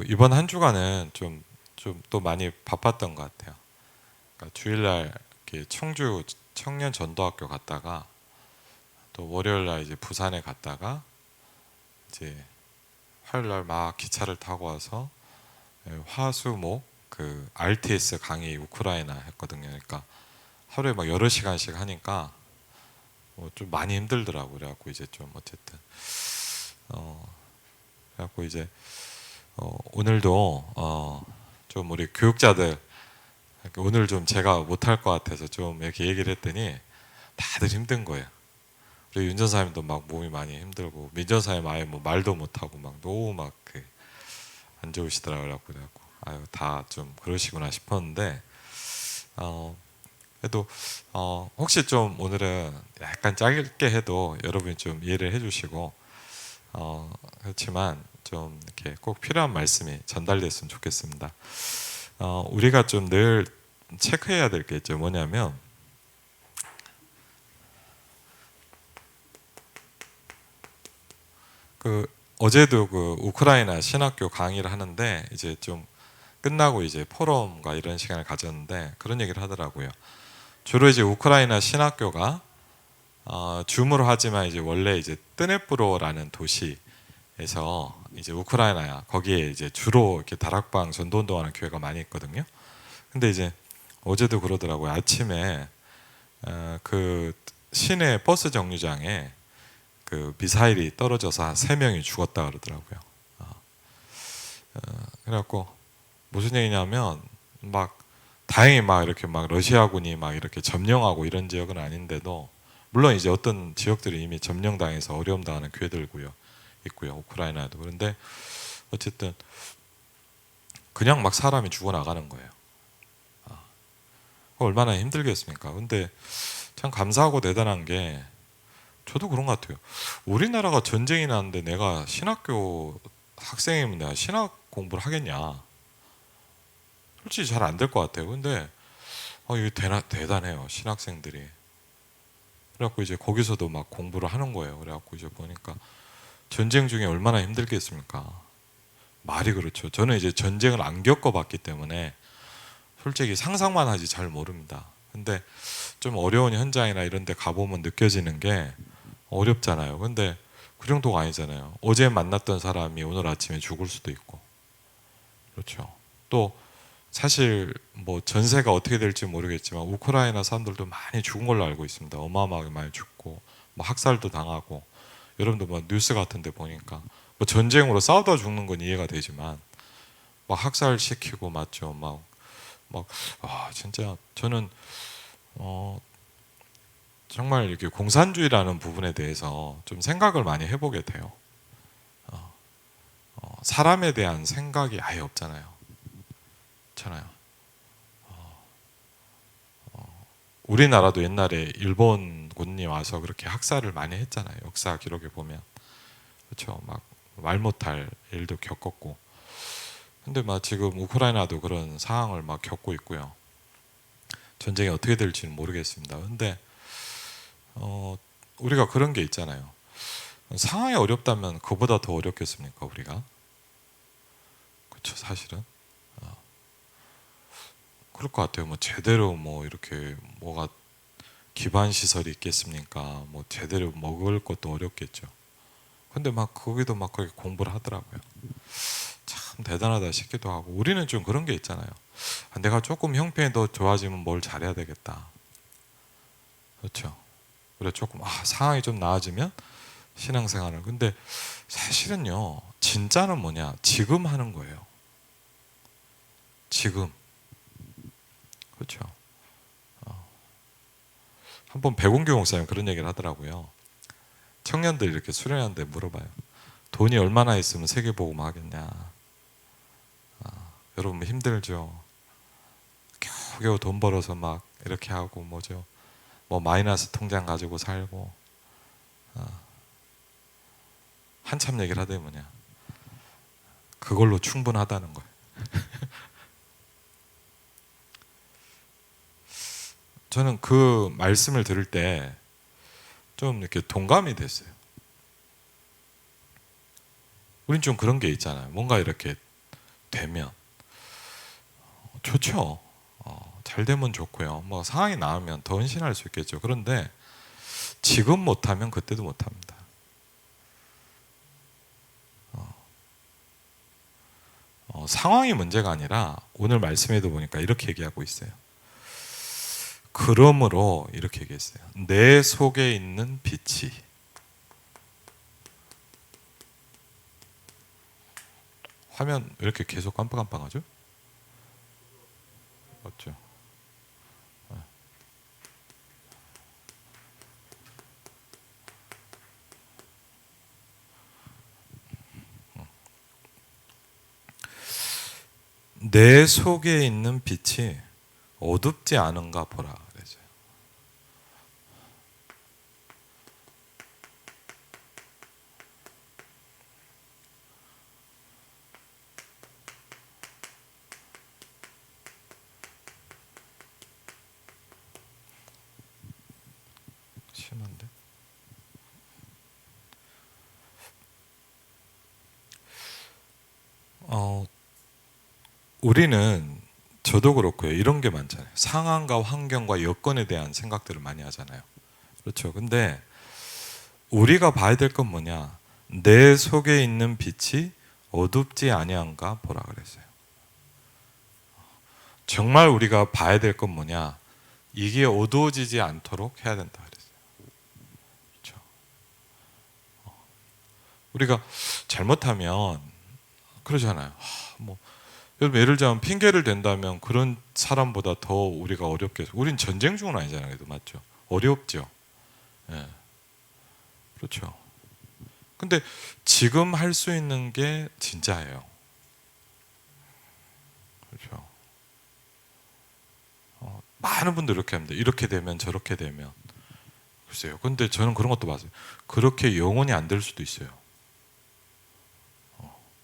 이번 한 주간은 좀 또 많이 바빴던 것 같아요. 그러니까 주일날 이렇게 청주 청년 전도학교 갔다가 또 월요일날 이제 부산에 갔다가 이제 화요일날 막 기차를 타고 와서 화수목 그 RTS 강의 우크라이나 했거든요. 그러니까 하루에 막 여러 시간씩 하니까 좀 많이 힘들더라고요. 그래갖고 이제 좀 어쨌든 그래갖고 이제 오늘도 좀 우리 교육자들 오늘 좀 제가 못할 것 같아서 좀 이렇게 얘기를 했더니 다들 힘든 거예요. 우리 윤 전사님도 막 몸이 많이 힘들고 민 전사님 아예 뭐 말도 못하고 막 너무 막 안 좋으시더라고요. 그래갖고 아유 다 좀 그러시구나 싶었는데 그래도 혹시 좀 오늘은 약간 짧게 해도 여러분이 좀 이해를 해주시고 그렇지만 좀 이렇게 꼭 필요한 말씀이 전달됐으면 좋겠습니다. 우리가 좀 늘 체크해야 될 게 있죠. 뭐냐면 어제도 우크라이나 신학교 강의를 하는데 이제 좀 끝나고 이제 포럼과 이런 시간을 가졌는데 그런 얘기를 하더라고요. 주로 이제 우크라이나 신학교가 줌으로 하지만 이제 원래 이제 뜨네프로라는 도시에서 이제 우크라이나야 거기에 이제 주로 이렇게 다락방 전도운동하는 교회가 많이 있거든요. 근데 이제 어제도 그러더라고요. 아침에 그 시내 버스 정류장에 그 미사일이 떨어져서 한 3명이 죽었다 그러더라고요. 그래갖고 무슨 얘기냐면 막 다행히 막 이렇게 막 러시아군이 막 이렇게 점령하고 이런 지역은 아닌데도 물론 이제 어떤 지역들이 이미 점령당해서 어려움 당하는 교회들고요 있고요 우크라이나도. 그런데 어쨌든 그냥 막 사람이 죽어나가는 거예요. 얼마나 힘들겠습니까? 근데 참 감사하고 대단한 게 저도 그런 것 같아요. 우리나라가 전쟁이 나는데 내가 신학교 학생이면 내가 신학 공부를 하겠냐? 솔직히 잘 안 될 것 같아요. 근데 이게 대단해요. 신학생들이. 그래갖고 이제 거기서도 막 공부를 하는 거예요. 그래갖고 이제 보니까 전쟁 중에 얼마나 힘들겠습니까? 말이 그렇죠. 저는 이제 전쟁을 안 겪어봤기 때문에 솔직히 상상만 하지 잘 모릅니다. 근데 좀 어려운 현장이나 이런 데 가보면 느껴지는 게 어렵잖아요. 근데 그 정도가 아니잖아요. 어제 만났던 사람이 오늘 아침에 죽을 수도 있고. 그렇죠. 또 사실 뭐 전세가 어떻게 될지 모르겠지만 우크라이나 사람들도 많이 죽은 걸로 알고 있습니다. 어마어마하게 많이 죽고 뭐 학살도 당하고 여러분도 뭐 뉴스 같은 데 보니까 뭐 전쟁으로 싸우다 죽는 건 이해가 되지만 막 학살시키고 맞죠. 진짜 저는 정말 이렇게 공산주의라는 부분에 대해서 좀 생각을 많이 해보게 돼요. 사람에 대한 생각이 아예 없잖아요. 그렇잖아요. 우리나라도 옛날에 일본군이 와서 그렇게 학살을 많이 했잖아요. 역사 기록에 보면. 그렇죠. 막 말 못할 일도 겪었고. 근데 막 지금 우크라이나도 그런 상황을 막 겪고 있고요. 전쟁이 어떻게 될지는 모르겠습니다. 근데 우리가 그런 게 있잖아요. 상황이 어렵다면 그보다 더 어렵겠습니까, 우리가? 그렇죠, 사실은. 그럴 것 같아요. 뭐 제대로 뭐 이렇게 뭐가 기반 시설이 있겠습니까? 뭐 제대로 먹을 것도 어렵겠죠. 근데 막 거기도 막 그렇게 공부를 하더라고요. 참 대단하다 싶기도 하고 우리는 좀 그런 게 있잖아요. 내가 조금 형편이 더 좋아지면 뭘 잘해야 되겠다. 그렇죠. 그래 조금 상황이 좀 나아지면 신앙생활을. 근데 사실은요. 진짜는 뭐냐? 지금 하는 거예요. 지금. 그렇죠. 한번 백운교 목사님 그런 얘기를 하더라고요. 청년들 이렇게 수련하는데 물어봐요. 돈이 얼마나 있으면 세계복음 하겠냐? 여러분 힘들죠. 겨우겨우 돈 벌어서 막 이렇게 하고 뭐죠? 뭐 마이너스 통장 가지고 살고 한참 얘기를 하더니 뭐냐? 그걸로 충분하다는 거예요. 저는 그 말씀을 들을 때 좀 이렇게 동감이 됐어요. 우린 좀 그런 게 있잖아요. 뭔가 이렇게 되면 좋죠. 잘 되면 좋고요. 뭐 상황이 나으면 더 헌신할 수 있겠죠. 그런데 지금 못하면 그때도 못합니다. 상황이 문제가 아니라 오늘 말씀에도 보니까 이렇게 얘기하고 있어요. 그러므로 이렇게 얘기했어요. 내 속에 있는 빛이 화면 왜 이렇게 계속 깜빡깜빡하죠? 맞죠? 내 속에 있는 빛이 어둡지 않은가 보라 그러죠. 심한데? 우리는 저도 그렇고요. 이런 게 많잖아요. 상황과 환경과 여건에 대한 생각들을 많이 하잖아요. 그렇죠. 근데 우리가 봐야 될 건 뭐냐? 내 속에 있는 빛이 어둡지 아니한가 보라 그랬어요. 정말 우리가 봐야 될 건 뭐냐? 이게 어두워지지 않도록 해야 된다 그랬어요. 그렇죠. 우리가 잘못하면 그러잖아요. 뭐 여러분 예를 들자면 핑계를 댄다면 그런 사람보다 더 우리가 어렵게 해서 우린 전쟁 중은 아니잖아요. 그래도 맞죠? 어렵죠. 예. 그렇죠. 근데 지금 할 수 있는 게 진짜예요. 그렇죠. 많은 분들 이렇게 합니다. 이렇게 되면 저렇게 되면. 글쎄요. 근데 저는 그런 것도 봤어요. 그렇게 영원히 안 될 수도 있어요.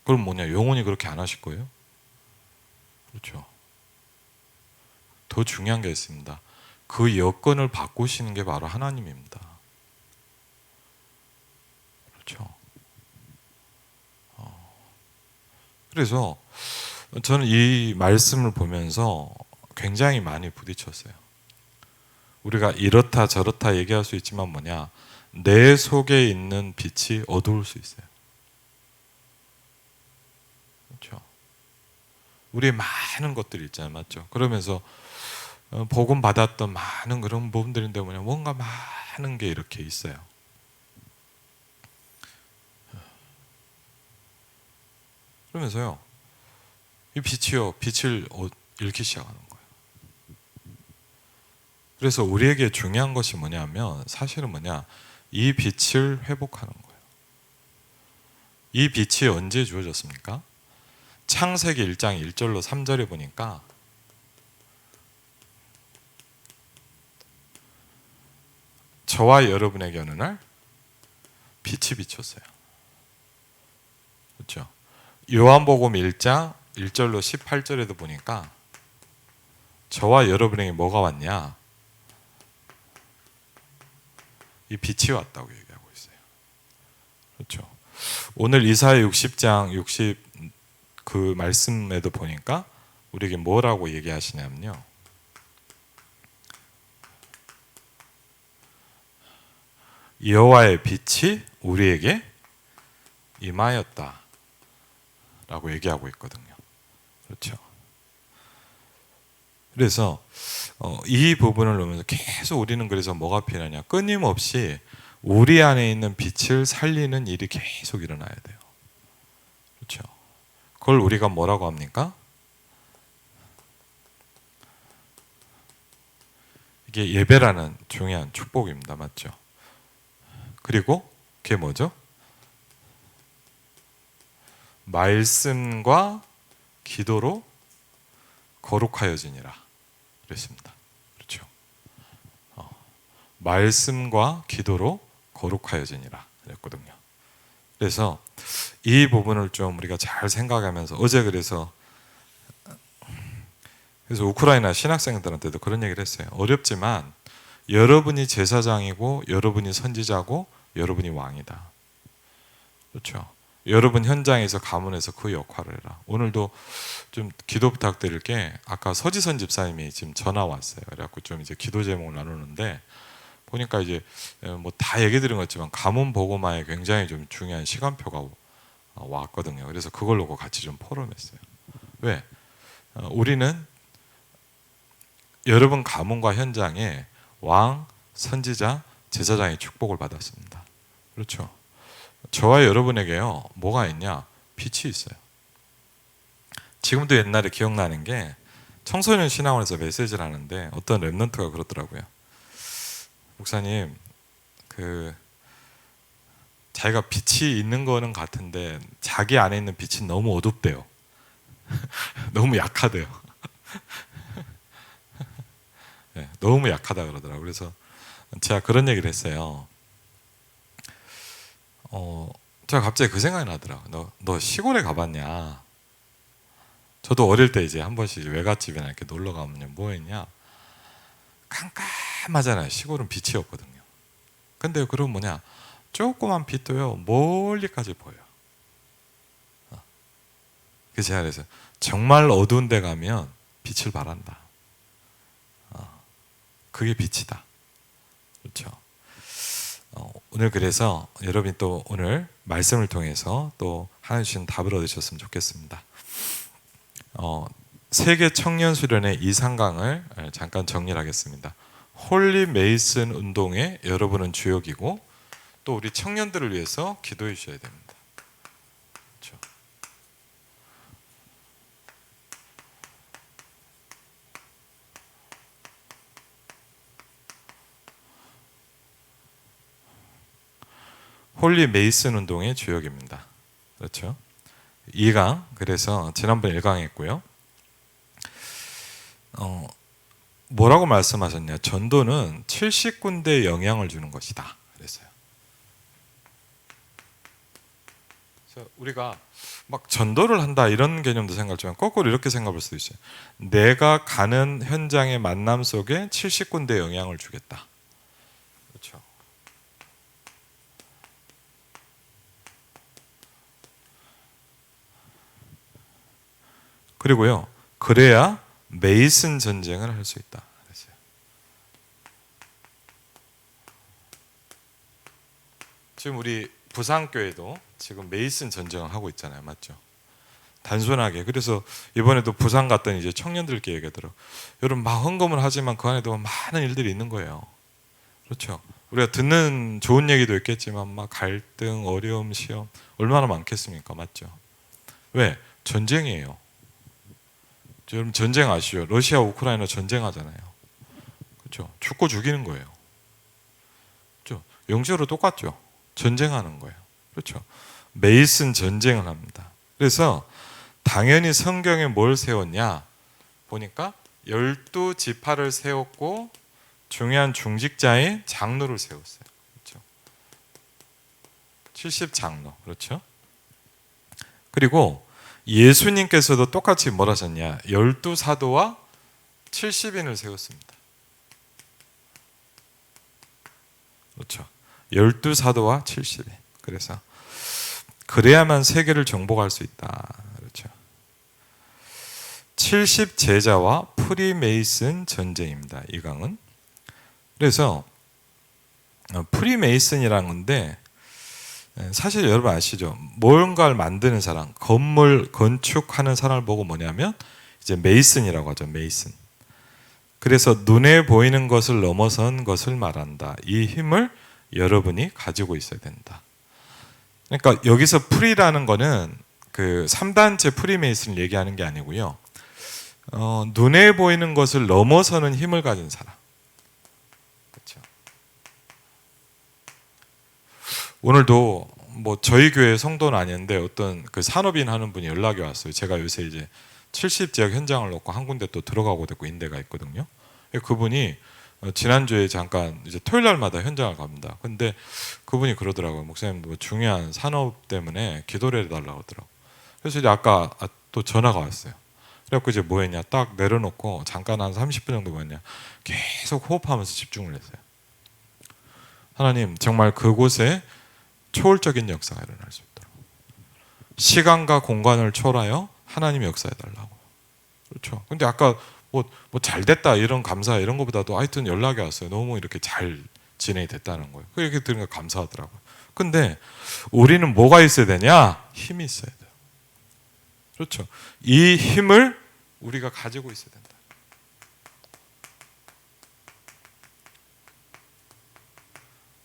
그럼 뭐냐? 영원히 그렇게 안 하실 거예요? 그렇죠. 더 중요한 게 있습니다. 그 여건을 바꾸시는 게 바로 하나님입니다. 그렇죠. 그래서 저는 이 말씀을 보면서 굉장히 많이 부딪혔어요. 우리가 이렇다 저렇다 얘기할 수 있지만 뭐냐? 내 속에 있는 빛이 어두울 수 있어요. 그렇죠. 우리의 많은 것들이 있잖아요. 맞죠? 그러면서 복음 받았던 많은 그런 부분들인데 뭐냐? 뭔가 많은 게 이렇게 있어요. 그러면서요. 이 빛이요. 빛을 잃기 시작하는 거예요. 그래서 우리에게 중요한 것이 뭐냐면 사실은 뭐냐? 이 빛을 회복하는 거예요. 이 빛이 언제 주어졌습니까? 창세기 1장 1절로 3절에 보니까 저와 여러분에게 어느 날 빛이 비쳤어요. 그렇죠? 요한복음 1장 1절로 18절에도 보니까 저와 여러분에게 뭐가 왔냐? 이 빛이 왔다고 얘기하고 있어요. 그렇죠? 오늘 이사야 60장 60 그 말씀에도 보니까 우리에게 뭐라고 얘기하시냐면요. 여호와의 빛이 우리에게 임하였다 라고 얘기하고 있거든요. 그렇죠? 그래서 이 부분을 보면서 계속 우리는 그래서 뭐가 필요하냐? 끊임없이 우리 안에 있는 빛을 살리는 일이 계속 일어나야 돼요. 그렇죠? 그걸 우리가 뭐라고 합니까? 이게 예배라는 중요한 축복입니다. 맞죠? 그리고 그게 뭐죠? 말씀과 기도로 거룩하여지니라 그랬습니다. 그렇죠? 말씀과 기도로 거룩하여지니라 그랬거든요. 그래서 이 부분을 좀 우리가 잘 생각하면서 어제 그래서 우크라이나 신학생들한테도 그런 얘기를 했어요. 어렵지만 여러분이 제사장이고 여러분이 선지자고 여러분이 왕이다. 그렇죠? 여러분 현장에서 가문에서 그 역할을 해라. 오늘도 좀 기도 부탁드릴 게, 아까 서지선 집사님이 지금 전화 왔어요. 그래갖고 좀 이제 기도 제목을 나누는데, 보니까 이제 뭐 다 얘기 드린 것지만 가문 보고마에 굉장히 좀 중요한 시간표가 왔거든요. 그래서 그걸 놓고 같이 좀 포럼했어요. 왜? 우리는 여러분 가문과 현장에 왕, 선지자, 제사장의 축복을 받았습니다. 그렇죠? 저와 여러분에게요, 뭐가 있냐? 빛이 있어요. 지금도 옛날에 기억나는 게, 청소년 신학원에서 메시지를 하는데 어떤 랩런트가 그러더라고요. 목사님, 자기가 빛이 있는 거는 같은데 자기 안에 있는 빛이 너무 어둡대요. 너무 약하대요. 네, 너무 약하다 그러더라고요. 그래서 제가 그런 얘기를 했어요. 제가 갑자기 그 생각이 나더라고요. 너 시골에 가봤냐? 저도 어릴 때 이제 한 번씩 외갓집이나 이렇게 놀러 가면 뭐 했냐? 깜깜하잖아요. 시골은 빛이 없거든요. 근데 그럼 뭐냐? 조그만 빛도요, 멀리까지 보여요. 그래서 제가 그래서 정말 어두운 데 가면 빛을 발한다. 그게 빛이다. 그렇죠? 오늘 그래서 여러분이 또 오늘 말씀을 통해서 또 하나님 주신 답을 얻으셨으면 좋겠습니다. 세계 청년 수련회 이상강을 잠깐 정리를 하겠습니다. 홀리 메이슨 운동의 여러분은 주역이고, 또 우리 청년들을 위해서 기도해 주셔야 됩니다. 그렇죠? 홀리 메이슨 운동의 주역입니다. 그렇죠? 2강, 그래서 지난번 1강 했고요. 뭐라고 말씀하셨냐? 전도는 70군데에 영향을 주는 것이다. 그랬어요. 그래서 우리가 막 전도를 한다 이런 개념도 생각하지만 거꾸로 이렇게 생각할 수도 있어요. 내가 가는 현장의 만남 속에 70군데에 영향을 주겠다. 그렇죠? 그리고요, 그래야 메이슨 전쟁을 할 수 있다. 그랬어요. 지금 우리 부산교회도 지금 메이슨 전쟁을 하고 있잖아요. 맞죠? 단순하게. 그래서 이번에도 부산 갔더니 이제 청년들께 얘기하더라고요. 여러분 막 헌금을 하지만 그 안에도 많은 일들이 있는 거예요. 그렇죠? 우리가 듣는 좋은 얘기도 있겠지만 막 갈등, 어려움, 시험 얼마나 많겠습니까? 맞죠? 왜? 전쟁이에요. 여러분 전쟁 아시죠? 러시아 우크라이나 전쟁하잖아요. 그렇죠? 죽고 죽이는 거예요. 그렇죠? 영적으로 똑같죠? 전쟁하는 거예요. 그렇죠? 메이슨 전쟁을 합니다. 그래서 당연히 성경에 뭘 세웠냐 보니까 12지파를 세웠고 중요한 중직자의 장로를 세웠어요. 그렇죠? 70장로. 그렇죠? 그리고 예수님께서도 똑같이 뭘 하셨냐? 12사도와 70인을 세웠습니다. 그렇죠? 12사도와 70인. 그래서 그래야만 세계를 정복할 수 있다. 그렇죠? 70제자와 프리메이슨 전쟁입니다. 이 강은. 그래서 프리메이슨이라는 건데, 사실 여러분 아시죠? 뭔가를 만드는 사람, 건물 건축하는 사람을 보고 뭐냐면 이제 메이슨이라고 하죠. 메이슨. 그래서 눈에 보이는 것을 넘어선 것을 말한다. 이 힘을 여러분이 가지고 있어야 된다. 그러니까 여기서 프리라는 거는 그 3단체 프리메이슨을 얘기하는 게 아니고요. 눈에 보이는 것을 넘어서는 힘을 가진 사람. 그렇죠? 오늘도 뭐 저희 교회 성도는 아닌데 어떤 그 산업인 하는 분이 연락이 왔어요. 제가 요새 이제 70지역 현장을 놓고 한 군데 또 들어가고 있고 인데가 있거든요. 그분이 지난주에 잠깐 이제 토요일 날마다 현장을 갑니다. 근데 그분이 그러더라고요. 목사님 뭐 중요한 산업 때문에 기도를 해달라고 하더라고요. 그래서 이제 아까 또 전화가 왔어요. 그래갖고 이제 뭐 했냐, 딱 내려놓고 잠깐 한 30분 정도 뭐했냐, 계속 호흡하면서 집중을 했어요. 하나님 정말 그곳에 초월적인 역사가 일어날 수 있도록, 시간과 공간을 초월하여 하나님이 역사해 달라고. 그렇죠. 근데 아까 뭐 잘 됐다 이런 감사 이런 것보다도 하여튼 연락이 왔어요. 너무 이렇게 잘 진행이 됐다는 거예요. 그렇게 들으니까 감사하더라고요. 근데 우리는 뭐가 있어야 되냐? 힘이 있어야 돼요. 그렇죠. 이 힘을 우리가 가지고 있어야 된다.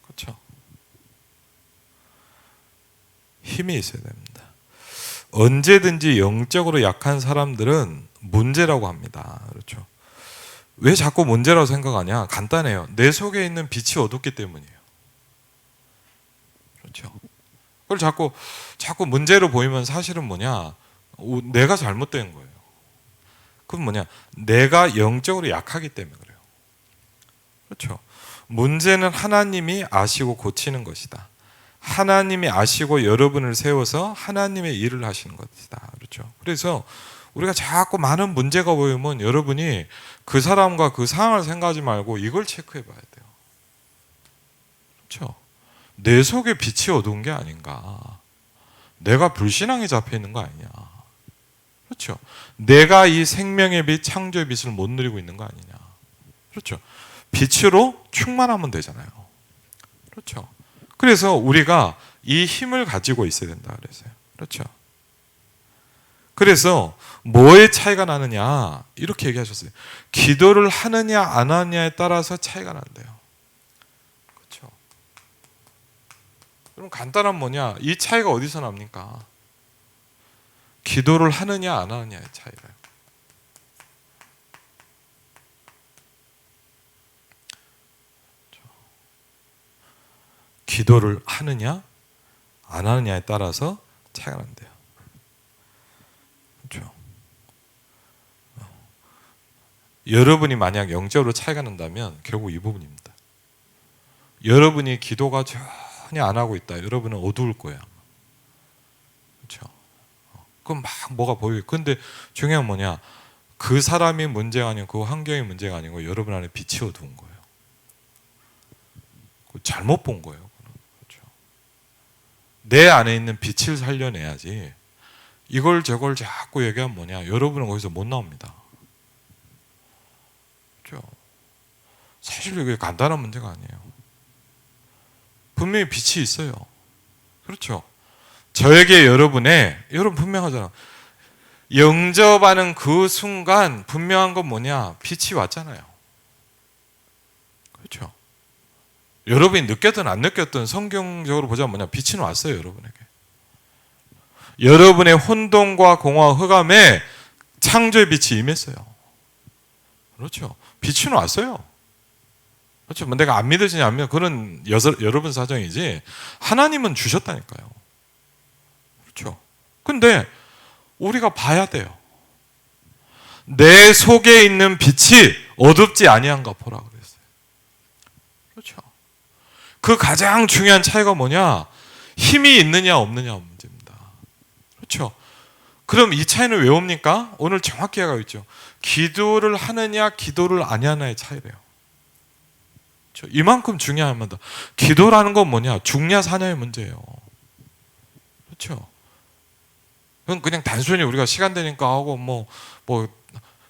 그렇죠. 힘이 있어야 됩니다. 언제든지 영적으로 약한 사람들은 문제라고 합니다. 그렇죠. 왜 자꾸 문제라고 생각하냐? 간단해요. 내 속에 있는 빛이 어둡기 때문이에요. 그렇죠. 그걸 자꾸 문제로 보이면 사실은 뭐냐? 내가 잘못된 거예요. 그건 뭐냐? 내가 영적으로 약하기 때문에 그래요. 그렇죠. 문제는 하나님이 아시고 고치는 것이다. 하나님이 아시고 여러분을 세워서 하나님의 일을 하시는 것이다. 그렇죠. 그래서 우리가 자꾸 많은 문제가 보이면 여러분이 그 사람과 그 상황을 생각하지 말고 이걸 체크해 봐야 돼요. 그렇죠. 내 속에 빛이 어두운 게 아닌가. 내가 불신앙에 잡혀 있는 거 아니냐. 그렇죠. 내가 이 생명의 빛, 창조의 빛을 못 누리고 있는 거 아니냐. 그렇죠. 빛으로 충만하면 되잖아요. 그렇죠. 그래서 우리가 이 힘을 가지고 있어야 된다 그랬어요. 그렇죠. 그래서 뭐의 차이가 나느냐 이렇게 얘기하셨어요. 기도를 하느냐 안 하느냐에 따라서 차이가 난대요. 그렇죠. 그럼 간단한 뭐냐? 이 차이가 어디서 납니까? 기도를 하느냐 안 하느냐의 차이가요. 기도를 하느냐 안 하느냐에 따라서 차이가 난대요. 그렇죠. 여러분이 만약 영적으로 차이가 난다면 결국 이 부분입니다. 여러분이 기도가 전혀 안 하고 있다. 여러분은 어두울 거예요. 그렇죠. 그럼 막 뭐가 보이고. 근데 중요한 뭐냐? 그 사람이 문제가 아니고 그 환경이 문제가 아니고 여러분 안에 빛이 어두운 거예요. 잘못 본 거예요. 그렇죠. 내 안에 있는 빛을 살려내야지. 이걸 저걸 자꾸 얘기하면 뭐냐? 여러분은 거기서 못 나옵니다. 그렇죠. 사실 이게 간단한 문제가 아니에요. 분명히 빛이 있어요. 그렇죠. 저에게 여러분 분명하잖아. 영접하는 그 순간 분명한 건 뭐냐? 빛이 왔잖아요. 그렇죠. 여러분이 느꼈든 안 느꼈든 성경적으로 보자면 뭐냐? 빛이 왔어요, 여러분에게. 여러분의 혼돈과 공허와 흑암에 창조의 빛이 임했어요. 그렇죠. 빛이 왔어요. 그렇죠. 뭐 내가 안 믿으시냐 안 믿으냐 그건 여러분 사정이지 하나님은 주셨다니까요. 그렇죠. 근데 우리가 봐야 돼요. 내 속에 있는 빛이 어둡지 아니한가 보라 그랬어요. 그렇죠. 그 가장 중요한 차이가 뭐냐? 힘이 있느냐 없느냐 문제입니다. 그렇죠. 그럼 이 차이는 왜 옵니까? 오늘 정확히 하고 있죠. 기도를 하느냐 기도를 안 하느냐의 차이래요. 그렇죠. 이만큼 중요합니다. 기도라는 건 뭐냐? 죽냐 사냐의 문제예요. 그렇죠. 그냥 단순히 우리가 시간 되니까 하고 뭐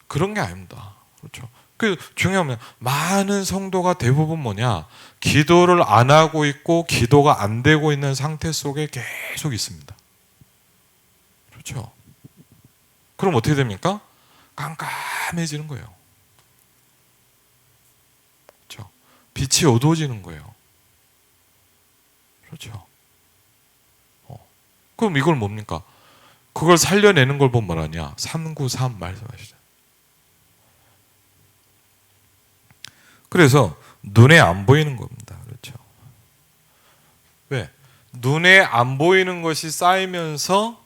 그런 게 아닙니다. 그렇죠. 그 중요한 건 많은 성도가 대부분 뭐냐? 기도를 안 하고 있고 기도가 안 되고 있는 상태 속에 계속 있습니다. 그렇죠. 그럼 어떻게 됩니까? 깜깜해지는 거예요. 그렇죠. 빛이 어두워지는 거예요. 그렇죠. 그럼 이걸 뭡니까? 그걸 살려내는 걸 보면 뭐라냐? 393 말씀하시죠. 그래서 눈에 안 보이는 겁니다. 그렇죠. 왜? 눈에 안 보이는 것이 쌓이면서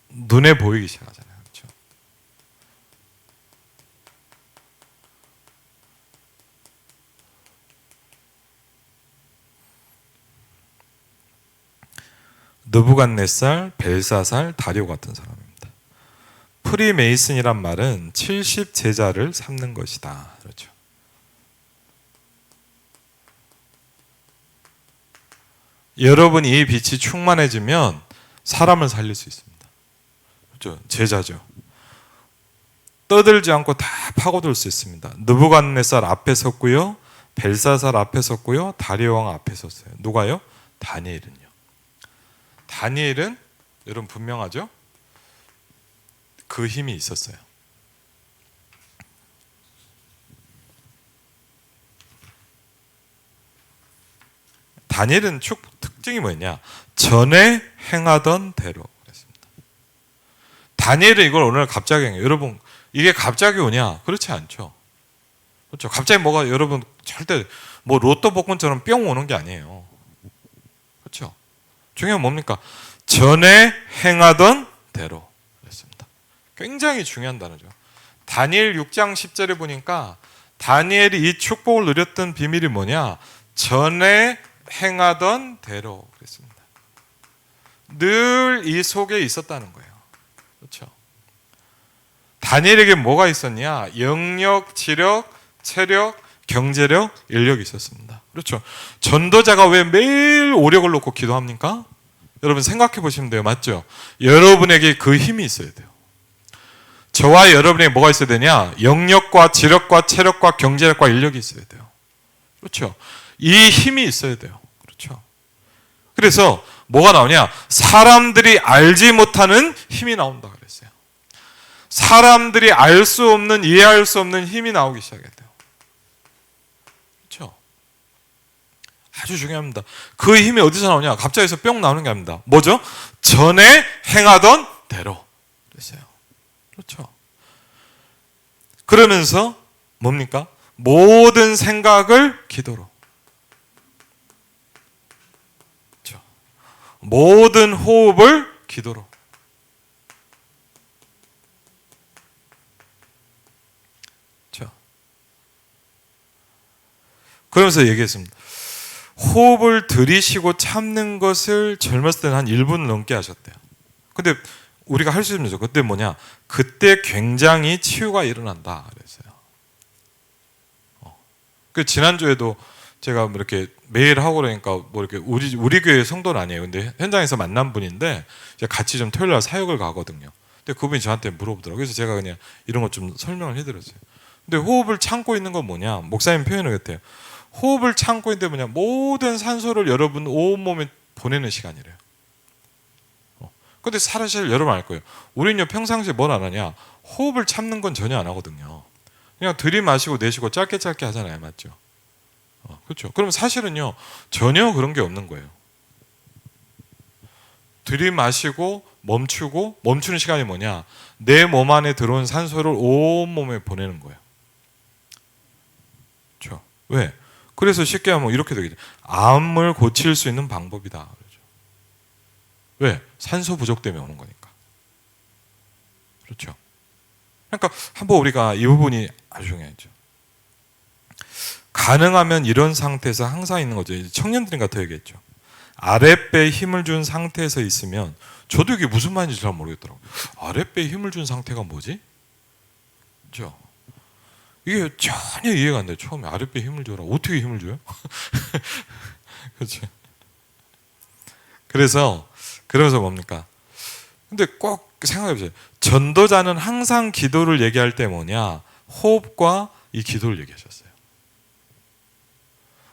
눈에 보이기 시작하잖아요. 그렇죠. 느부갓네살, 벨사살, 다리오 같은 사람입니다. 프리메이슨이란 말은 70 제자를 삼는 것이다. 그렇죠. 여러분이 이 빛이 충만해지면 사람을 살릴 수 있습니다. 그렇죠? 제자죠. 떠들지 않고 다 파고들 수 있습니다. 느부갓네살 앞에 섰고요, 벨사살 앞에 섰고요, 다리오 왕 앞에 섰어요. 누가요? 다니엘은요. 다니엘은 여러분 분명하죠? 그 힘이 있었어요. 다니엘은 특징이 뭐냐? 전에 행하던 대로 그랬습니다. 다니엘은 이걸 오늘 갑자기 해요. 여러분 이게 갑자기 오냐? 그렇지 않죠. 그렇죠. 갑자기 뭐가 여러분 절대 뭐 로또 복권처럼 뿅 오는 게 아니에요. 그렇죠. 중요한 뭡니까? 전에 행하던 대로 그랬습니다. 굉장히 중요한 단어죠. 다니엘 6장 10절에 보니까 다니엘이 이 축복을 누렸던 비밀이 뭐냐? 전에 행하던 대로 그랬습니다. 늘 이 속에 있었다는 거예요. 그렇죠? 다니엘에게 뭐가 있었냐? 영력, 지력, 체력, 경제력, 인력이 있었습니다. 그렇죠? 전도자가 왜 매일 오력을 놓고 기도합니까? 여러분 생각해 보시면 돼요. 맞죠? 여러분에게 그 힘이 있어야 돼요. 저와 여러분에게 뭐가 있어야 되냐? 영력과 지력과 체력과 경제력과 인력이 있어야 돼요. 그렇죠? 이 힘이 있어야 돼요. 그렇죠? 그래서 뭐가 나오냐? 사람들이 알지 못하는 힘이 나온다 그랬어요. 사람들이 알 수 없는, 이해할 수 없는 힘이 나오기 시작했대요. 그렇죠? 아주 중요합니다. 그 힘이 어디서 나오냐? 갑자기서 뿅 나오는 게 아닙니다. 뭐죠? 전에 행하던 대로 그랬어요. 그렇죠? 그러면서 뭡니까? 모든 생각을 기도로, 그렇죠? 모든 호흡을 기도로. 그렇죠? 그러면서 얘기했습니다. 호흡을 들이쉬고 참는 것을 젊었을 때는 한 1분 넘게 하셨대요. 근데 우리가 할 수 있는 거죠. 그때 뭐냐? 그때 굉장히 치유가 일어난다 그랬어요. 그 지난주에도 제가 뭐 이렇게 매일 하고 그러니까 뭐 이렇게 우리 교회 성도는 아니에요. 근데 현장에서 만난 분인데 같이 좀 토요일 날 사역을 가거든요. 근데 그분이 저한테 물어보더라고요. 그래서 제가 그냥 이런 것 좀 설명을 해드렸어요. 근데 호흡을 참고 있는 건 뭐냐? 목사님 표현을 같아요. 호흡을 참고 있는데 뭐냐? 모든 산소를 여러분 온몸에 보내는 시간이래요. 근데 사실 여러분 알 거예요. 우리는요 평상시에 뭘 안 하냐? 호흡을 참는 건 전혀 안 하거든요. 그냥 들이마시고 내쉬고 짧게 짧게 하잖아요. 맞죠? 그렇죠. 그럼 사실은요 전혀 그런 게 없는 거예요. 들이마시고 멈추고, 멈추는 시간이 뭐냐? 내 몸 안에 들어온 산소를 온몸에 보내는 거예요. 그렇죠? 왜? 그래서 쉽게 하면 이렇게 되겠죠. 암을 고칠 수 있는 방법이다. 그렇죠? 왜? 산소 부족 때문에 오는 거니까. 그렇죠? 그러니까 한번 우리가 이 부분이 아주 중요하죠. 가능하면 이런 상태에서 항상 있는 거죠. 청년들인가 더 얘기했죠. 아랫배에 힘을 준 상태에서 있으면, 저도 이게 무슨 말인지 잘 모르겠더라고요. 아랫배에 힘을 준 상태가 뭐지? 그렇죠? 이게 전혀 이해가 안 돼요. 처음에 아랫배에 힘을 줘라. 어떻게 힘을 줘요? 그렇죠? 그래서 뭡니까? 근데 꼭 생각해 보세요. 전도자는 항상 기도를 얘기할 때 뭐냐? 호흡과 이 기도를 얘기하셨어요.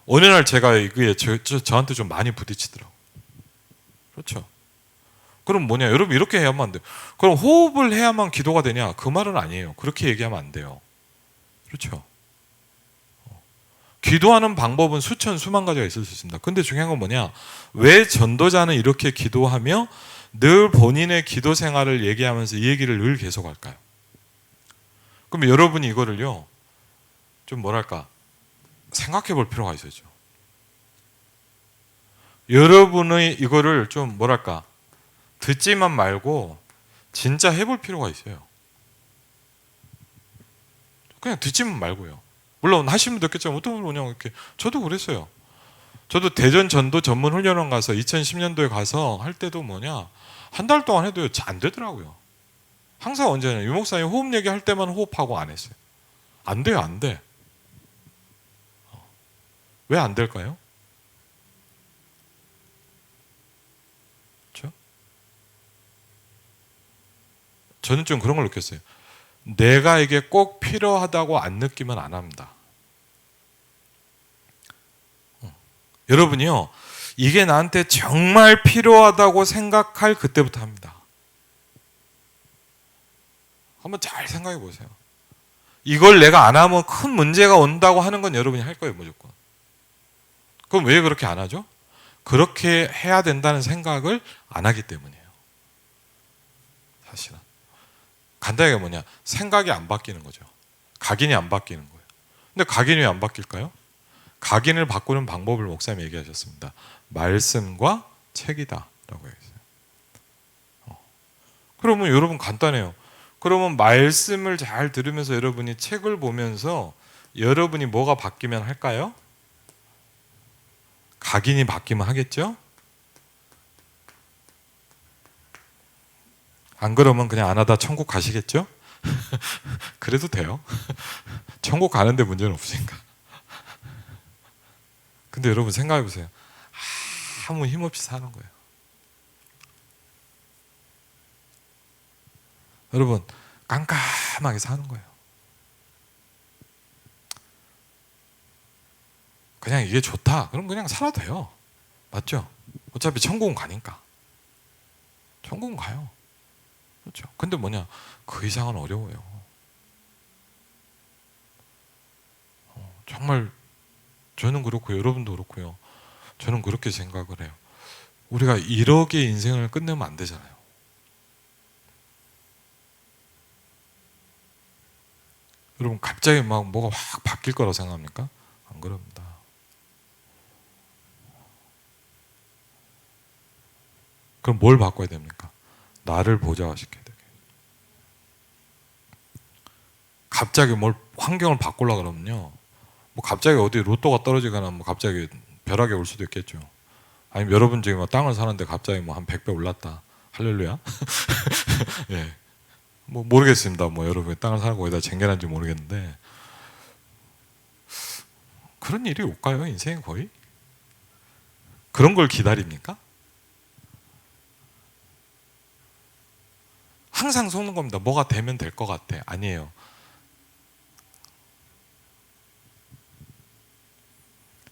어느 날 제가 이게 저한테 좀 많이 부딪히더라고요. 그렇죠? 그럼 뭐냐? 여러분 이렇게 해야만 안 돼요. 그럼 호흡을 해야만 기도가 되냐? 그 말은 아니에요. 그렇게 얘기하면 안 돼요. 그렇죠? 기도하는 방법은 수천 수만 가지가 있을 수 있습니다. 근데 중요한 건 뭐냐? 왜 전도자는 이렇게 기도하며 늘 본인의 기도 생활을 얘기하면서 이 얘기를 늘 계속할까요? 그럼 여러분이 이거를요 좀 뭐랄까 생각해 볼 필요가 있어요. 여러분의 이거를 좀 뭐랄까 듣지만 말고 진짜 해볼 필요가 있어요. 그냥 듣지만 말고요. 물론 하시면 듣겠지만 어떤 분은 그냥 이렇게, 저도 그랬어요. 저도 대전 전도 전문 훈련원 가서 2010년도에 가서 할 때도 뭐냐 한 달 동안 해도 안 되더라고요. 항상 언제나 유 목사님 호흡 얘기할 때만 호흡하고 안 했어요. 안 돼요, 안 돼. 왜 안 될까요? 그렇죠? 저는 좀 그런 걸 느꼈어요. 내가 이게 꼭 필요하다고 안 느끼면 안 합니다. 여러분이요, 이게 나한테 정말 필요하다고 생각할 그때부터 합니다. 한번 잘 생각해 보세요. 이걸 내가 안 하면 큰 문제가 온다고 하는 건 여러분이 할 거예요, 무조건. 그럼 왜 그렇게 안 하죠? 그렇게 해야 된다는 생각을 안 하기 때문이에요. 사실은. 간단하게 뭐냐? 생각이 안 바뀌는 거죠. 각인이 안 바뀌는 거예요. 근데 각인이 왜 안 바뀔까요? 각인을 바꾸는 방법을 목사님이 얘기하셨습니다. 말씀과 책이다 라고 얘기했어요. 그러면 여러분 간단해요. 그러면 말씀을 잘 들으면서 여러분이 책을 보면서 여러분이 뭐가 바뀌면 할까요? 각인이 바뀌면 하겠죠? 안 그러면 그냥 안 하다 천국 가시겠죠? 그래도 돼요. 천국 가는데 문제는 없으니까. 근데 여러분 생각해 보세요. 아무 힘없이 사는 거예요. 여러분 깜깜하게 사는 거예요. 그냥 이게 좋다. 그럼 그냥 살아도 돼요. 맞죠? 어차피 천국은 가니까. 천국은 가요. 그렇죠? 근데 뭐냐? 그 이상은 어려워요. 정말 저는 그렇고 여러분도 그렇고요. 저는 그렇게 생각을 해요. 우리가 이렇게 인생을 끝내면 안 되잖아요. 여러분 갑자기 막 뭐가 확 바뀔 거라고 생각합니까? 안 그럽니다. 그럼 뭘 바꿔야 됩니까? 나를 보좌화시켜야 돼요. 갑자기 뭘 환경을 바꾸려고 그러면요, 뭐 갑자기 어디 로또가 떨어지거나 뭐 갑자기 벼락이 올 수도 있겠죠. 아니면 여러분 지금 뭐 땅을 사는데 갑자기 뭐 한 100배 올랐다. 할렐루야. 예. 뭐 모르겠습니다. 뭐 여러분이 땅을 사고 거기다 쟁겨놨는지 모르겠는데 그런 일이 올까요? 인생에 거의? 그런 걸 기다립니까? 항상 속는 겁니다. 뭐가 되면 될 것 같아. 아니에요.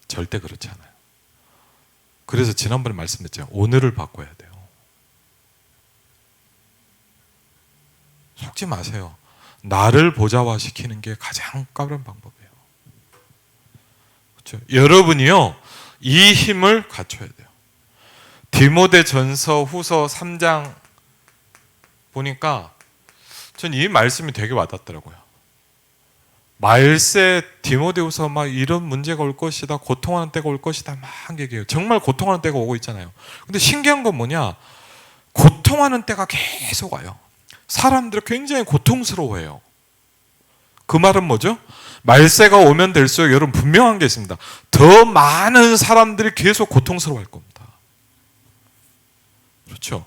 절대 그렇지 않아요. 그래서 지난번에 말씀드렸죠. 오늘을 바꿔야 돼요. 속지 마세요. 나를 보좌화시키는 게 가장 빠른 방법이에요. 그렇죠? 여러분이요, 이 힘을 갖춰야 돼요. 디모데전서 후서 3장 보니까 전 이 말씀이 되게 와닿더라고요. 말세 디모데후서 막 이런 문제가 올 것이다, 고통하는 때가 올 것이다 막 얘기해요. 정말 고통하는 때가 오고 있잖아요. 근데 신기한 건 뭐냐? 고통하는 때가 계속 와요. 사람들이 굉장히 고통스러워해요. 그 말은 뭐죠? 말세가 오면 될수록 여러분 분명한 게 있습니다. 더 많은 사람들이 계속 고통스러워할 겁니다. 그렇죠?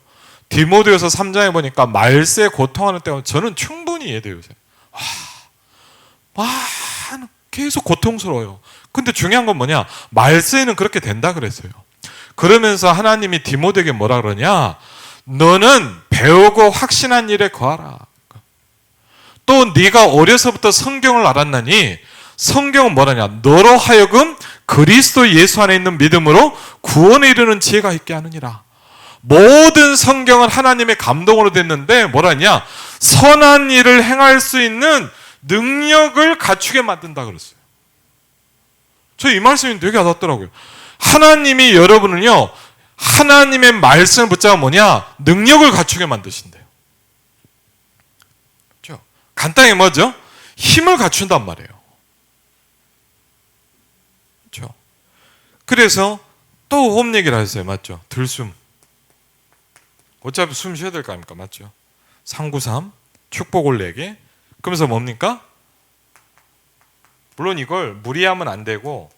디모데후서 3장에 보니까 말세 고통하는 때가 저는 충분히 이해돼요. 와, 계속 고통스러워요. 근데 중요한 건 뭐냐? 말세에는 그렇게 된다 그랬어요. 그러면서 하나님이 디모데에게 뭐라 그러냐? 너는 배우고 확신한 일에 거하라. 또 네가 어려서부터 성경을 알았나니 성경은 뭐라냐? 너로 하여금 그리스도 예수 안에 있는 믿음으로 구원에 이르는 지혜가 있게 하느니라. 모든 성경은 하나님의 감동으로 됐는데 뭐라냐? 선한 일을 행할 수 있는 능력을 갖추게 만든다 그랬어요. 저 이 말씀이 되게 와닿더라고요. 하나님이 여러분은요, 하나님의 말씀을 붙잡아 뭐냐? 능력을 갖추게 만드신대요. 그렇죠? 간단히 뭐죠? 힘을 갖춘단 말이에요. 그렇죠? 그래서 또 호흡 얘기를 하셨어요. 맞죠? 들숨. 어차피 숨 쉬어야 될 거 아닙니까? 맞죠? 393 축복을 내게. 그러면서 뭡니까? 물론 이걸 무리하면 안 되고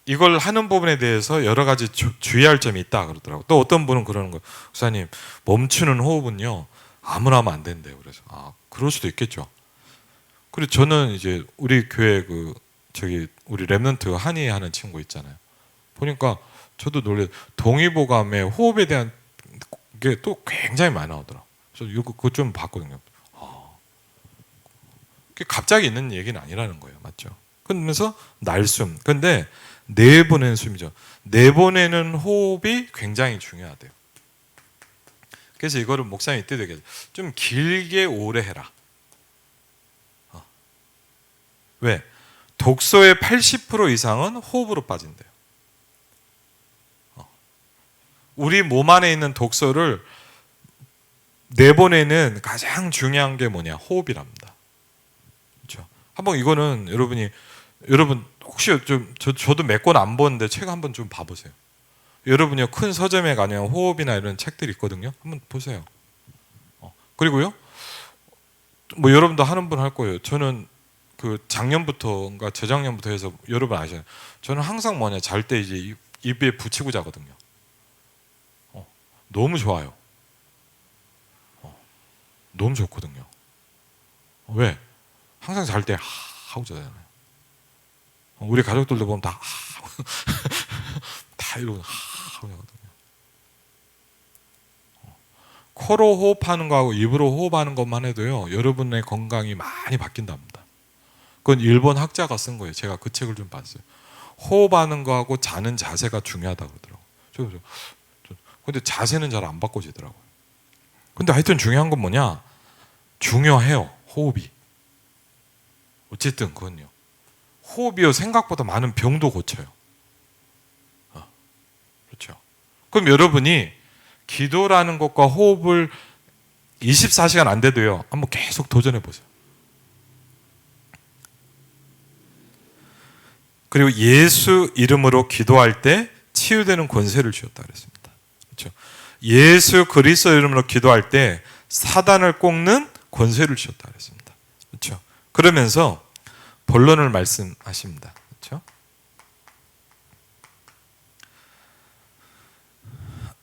이걸 하는 부분에 대해서 여러 가지 주의할 점이 있다 그러더라고요. 또 어떤 분은 그러는 거예요. 목사님, 멈추는 호흡은요 아무나 하면 안 된대요. 그래서 그럴 수도 있겠죠. 그리고 저는 이제 우리 교회 우리 랩넌트 한이 하는 친구 있잖아요. 보니까 저도 놀래. 동의보감에 호흡에 대한 게 또 굉장히 많이 나오더라고요. 그래서 이거 그거 좀 봤거든요. 그게 갑자기 있는 얘기는 아니라는 거예요, 맞죠? 그러면서 날숨. 근데 내보내는 숨이죠. 내보내는 호흡이 굉장히 중요하대요. 그래서 이거를 목사님이 이때 되게 좀 길게 오래 해라. 왜? 독소의 80% 이상은 호흡으로 빠진대요. 우리 몸 안에 있는 독소를 내보내는 가장 중요한 게 뭐냐? 호흡이랍니다. 그렇죠? 한번 이거는 여러분 혹시 저도 몇 권 안 보는데 책 한번 좀 봐보세요. 여러분요 큰 서점에 가면 호흡이나 이런 책들이 있거든요. 한번 보세요. 그리고요 뭐 여러분도 하는 분 할 거예요. 저는 그 작년부터인가 재작년부터 해서 여러분 아시잖아요. 저는 항상 뭐냐 잘 때 이제 입에 붙이고 자거든요. 너무 좋아요. 너무 좋거든요. 왜? 항상 잘 때 하고 자잖아요. 우리 가족들도 보면 다 이러고 하고 자거든요. 코로 호흡하는 거하고 입으로 호흡하는 것만 해도요 여러분의 건강이 많이 바뀐답니다. 그건 일본 학자가 쓴 거예요. 제가 그 책을 좀 봤어요. 호흡하는 거하고 자는 자세가 중요하다고 그러더라고요. 근데 자세는 잘 안 바꿔지더라고요. 근데 하여튼 중요한 건 뭐냐? 중요해요. 호흡이. 어쨌든 그건요. 호흡이요 생각보다 많은 병도 고쳐요. 그렇죠. 그럼 여러분이 기도라는 것과 호흡을 24시간 안 돼도요. 한번 계속 도전해 보세요. 그리고 예수 이름으로 기도할 때 치유되는 권세를 주셨다 그랬습니다. 그렇죠. 예수 그리스도 이름으로 기도할 때 사단을 꺾는 권세를 주셨다 그랬습니다. 그렇죠. 그러면서 본론을 말씀하십니다. 그렇죠.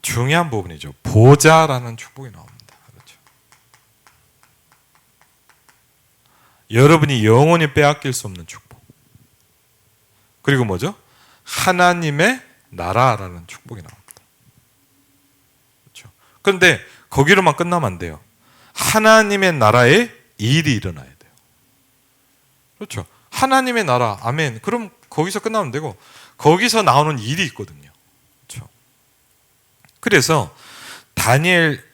중요한 부분이죠. 보좌라는 축복이 나옵니다. 그렇죠. 여러분이 영원히 빼앗길 수 없는 축복. 그리고 뭐죠? 하나님의 나라라는 축복이 나옵니다. 그렇죠. 그런데 거기로만 끝나면 안 돼요. 하나님의 나라에 일이 일어나야 돼요. 그렇죠. 하나님의 나라, 아멘. 그럼 거기서 끝나면 되고 거기서 나오는 일이 있거든요. 그렇죠. 그래서 다니엘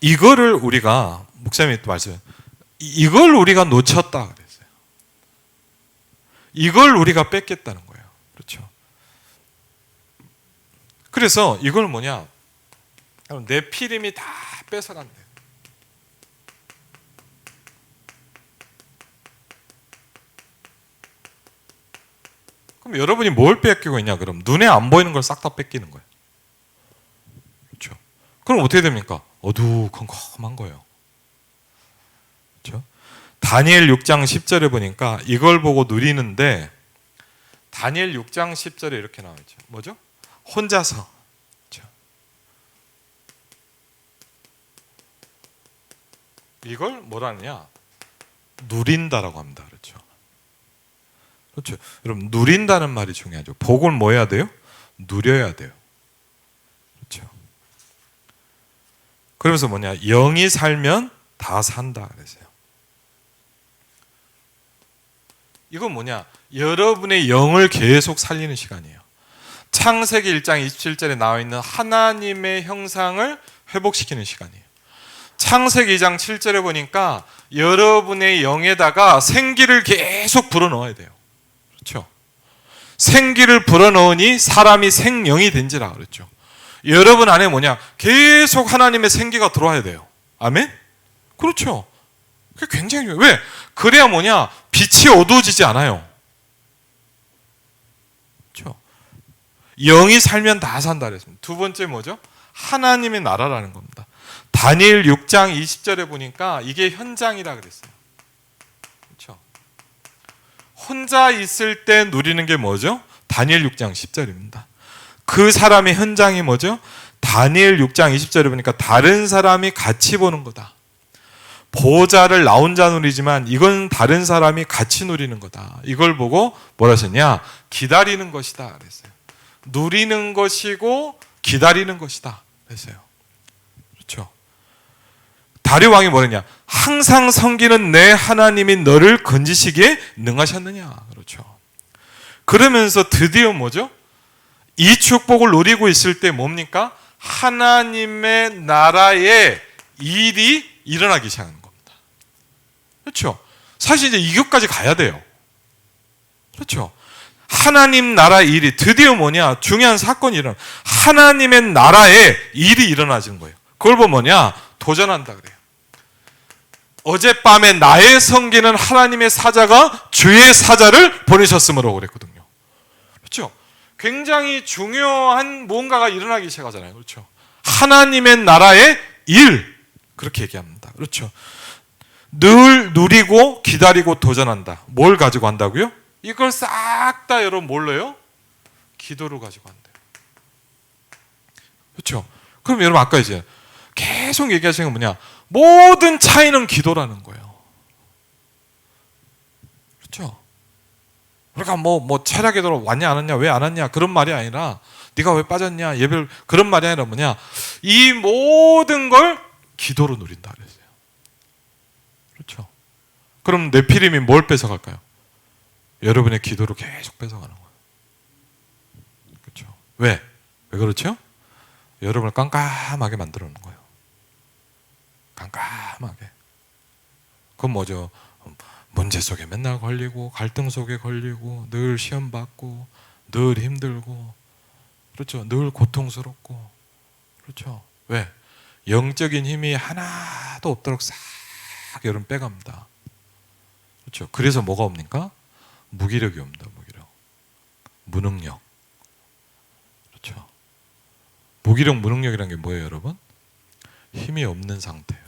이거를 우리가 목사님이 또 말씀해 이걸 우리가 놓쳤다 그랬어요. 이걸 우리가 뺏겠다는 거예요. 그렇죠. 그래서 이걸 뭐냐? 내 피림이 다 뺏어간대요. 그럼 여러분이 뭘 뺏기고 있냐? 그럼 눈에 안 보이는 걸 싹 다 뺏기는 거예요. 그렇죠. 그럼 어떻게 됩니까? 어두컴컴한 거예요. 그렇죠. 다니엘 6장 10절에 보니까 이걸 보고 누리는데 다니엘 6장 10절에 이렇게 나와 있죠. 뭐죠? 혼자서. 그렇죠. 이걸 뭐라느냐? 누린다라고 합니다. 그렇죠. 그렇죠. 여러분 누린다는 말이 중요하죠. 복을 뭐 해야 돼요? 누려야 돼요. 그렇죠. 그러면서 뭐냐? 영이 살면 다 산다 그랬어요. 이건 뭐냐? 여러분의 영을 계속 살리는 시간이에요. 창세기 1장 27절에 나와 있는 하나님의 형상을 회복시키는 시간이에요. 창세기 2장 7절에 보니까 여러분의 영에다가 생기를 계속 불어넣어야 돼요. 그렇죠? 생기를 불어넣으니 사람이 생명이 된지라 그랬죠. 여러분 안에 뭐냐? 계속 하나님의 생기가 들어와야 돼요. 아멘? 그렇죠. 그게 굉장히 중요해요. 왜? 그래야 뭐냐? 빛이 어두워지지 않아요. 그렇죠? 영이 살면 다 산다 그랬습니다. 두 번째 뭐죠? 하나님의 나라라는 겁니다. 다니엘 6장 20절에 보니까 이게 현장이라 그랬어요. 그렇죠? 혼자 있을 때 누리는 게 뭐죠? 다니엘 6장 10절입니다. 그 사람의 현장이 뭐죠? 다니엘 6장 20절에 보니까 다른 사람이 같이 보는 거다. 보좌를 나 혼자 누리지만 이건 다른 사람이 같이 누리는 거다. 이걸 보고 뭐라 하셨냐? 기다리는 것이다 그랬어요. 누리는 것이고 기다리는 것이다 그랬어요. 그렇죠. 다리 왕이 뭐랬냐? 항상 섬기는 내 하나님이 너를 건지시기에 능하셨느냐. 그렇죠. 그러면서 드디어 뭐죠? 이 축복을 누리고 있을 때 뭡니까? 하나님의 나라의 일이 일어나기 시작하는 겁니다. 그렇죠. 사실 이제 이것까지 가야 돼요. 그렇죠. 하나님 나라 일이 드디어 뭐냐? 중요한 사건이 일어나. 하나님의 나라의 일이 일어나지는 거예요. 그걸 보면 뭐냐? 도전한다 그래요. 어젯밤에 나의 섬기는 하나님의 사자가 주의 사자를 보내셨으므로 그랬거든요. 그렇죠. 굉장히 중요한 뭔가가 일어나기 시작하잖아요. 그렇죠. 하나님의 나라의 일 그렇게 얘기합니다. 그렇죠. 늘 누리고 기다리고 도전한다. 뭘 가지고 한다고요? 이걸 싹 다 여러분 뭘로요? 기도를 가지고 한대요. 그렇죠. 그럼 여러분 아까 이제 계속 얘기하시는 건 뭐냐? 모든 차이는 기도라는 거예요. 그렇죠. 그러니까 뭐 철야 기도로 왔냐 안 왔냐 왜 안 왔냐 그런 말이 아니라 네가 왜 빠졌냐 예배를 그런 말이 아니라 뭐냐? 이 모든 걸 기도로 누린다 그랬어요. 그렇죠. 그럼 네피림이 뭘 뺏어갈까요? 여러분의 기도를 계속 뺏어가는 거예요. 그렇죠. 왜 그렇죠? 여러분을 깜깜하게 만들어 놓는 거예요. 깜깜하게. 그건 뭐죠? 문제 속에 맨날 걸리고 갈등 속에 걸리고 늘 시험 받고 늘 힘들고 그렇죠. 늘 고통스럽고 그렇죠. 왜? 영적인 힘이 하나도 없도록 싹 여러분 빼갑니다. 그렇죠. 그래서 뭐가 옵니까? 무기력이 옵니다. 무기력. 무능력. 그렇죠. 무기력, 무능력이라는 게 뭐예요, 여러분? 힘이 없는 상태예요.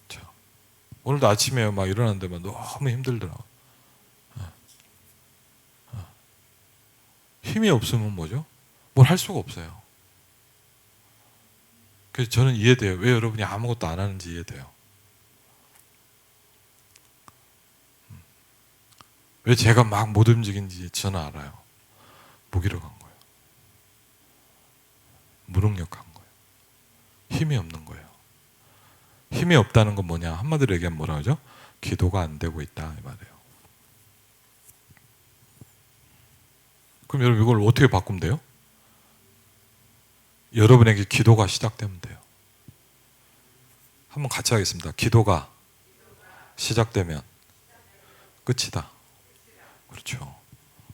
그렇죠. 오늘도 아침에 막 일어났는데 막 너무 힘들더라고요. 힘이 없으면 뭐죠? 뭘 할 수가 없어요. 그래서 저는 이해돼요. 왜 여러분이 아무것도 안 하는지 이해돼요. 왜 제가 막 못 움직이는지 저는 알아요. 무기력한 거예요. 무능력한 거예요. 힘이 없는 거예요. 힘이 없다는 건 뭐냐? 한마디로 얘기하면 뭐라 하죠? 기도가 안 되고 있다 이 말이에요. 그럼 여러분 이걸 어떻게 바꾸면 돼요? 여러분에게 기도가 시작되면 돼요. 한번 같이 하겠습니다. 기도가 시작되면 끝이다. 그렇죠.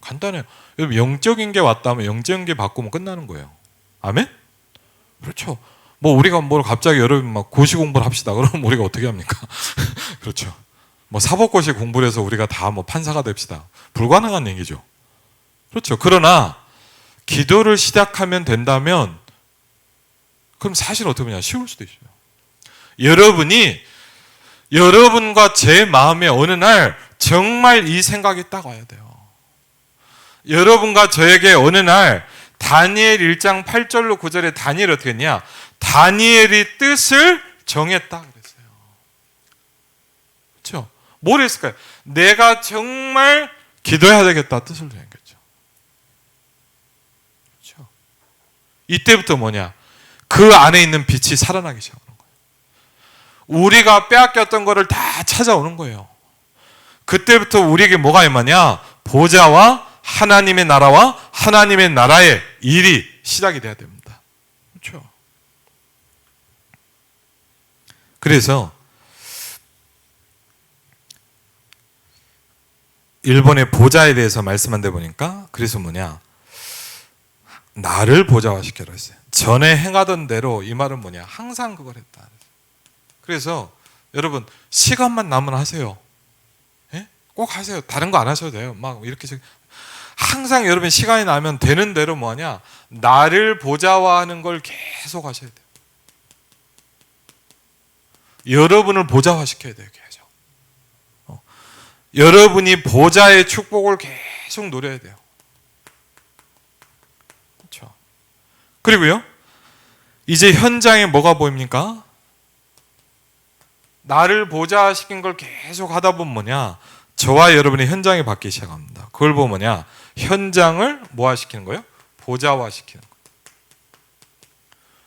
간단해요. 여러분 영적인 게 왔다면 영적인 게 바꾸면 끝나는 거예요. 아멘? 그렇죠. 뭐 우리가 뭘 갑자기 여러분 막 고시 공부를 합시다. 그러면 우리가 어떻게 합니까? 그렇죠. 뭐 사법고시 공부를 해서 우리가 다 뭐 판사가 됩시다. 불가능한 얘기죠. 그렇죠. 그러나 기도를 시작하면 된다면 그럼 사실 어떻게 보냐 쉬울 수도 있어요. 여러분과 제 마음에 어느 날 정말 이 생각이 딱 와야 돼요. 여러분과 저에게 어느 날 다니엘 1장 8절로 9절에 다니엘이 어떻게 했냐? 다니엘이 뜻을 정했다 그랬어요. 그렇죠? 뭘 했을까요? 내가 정말 기도해야 되겠다 뜻을 정했겠죠. 그렇죠? 이때부터 뭐냐? 그 안에 있는 빛이 살아나기 시작하는 거예요. 우리가 빼앗겼던 거를 다 찾아오는 거예요. 그때부터 우리에게 뭐가 임하냐? 보좌와 하나님의 나라와 하나님의 나라의 일이 시작이 돼야 됩니다. 그렇죠? 그래서 일본의 보좌에 대해서 말씀한 데 보니까 그래서 뭐냐? 나를 보좌화시켜라 했어요. 전에 행하던 대로 이 말은 뭐냐? 항상 그걸 했다. 그래서 여러분 시간만 나면 하세요. 예? 꼭 하세요. 다른 거 안 하셔도 돼요. 막 이렇게 항상 여러분 시간이 나면 되는 대로 뭐하냐? 나를 보좌화하는 걸 계속 하셔야 돼요. 여러분을 보좌화시켜야 돼요. 계속. 여러분이 보좌의 축복을 계속 누려야 돼요. 그렇죠? 그리고요. 이제 현장에 뭐가 보입니까? 나를 보좌시킨 걸 계속 하다 보면 뭐냐? 저와 여러분의 현장이 바뀌기 시작합니다. 그걸 보면 뭐냐? 현장을 뭐화시키는 거예요? 보좌화시키는 거예요.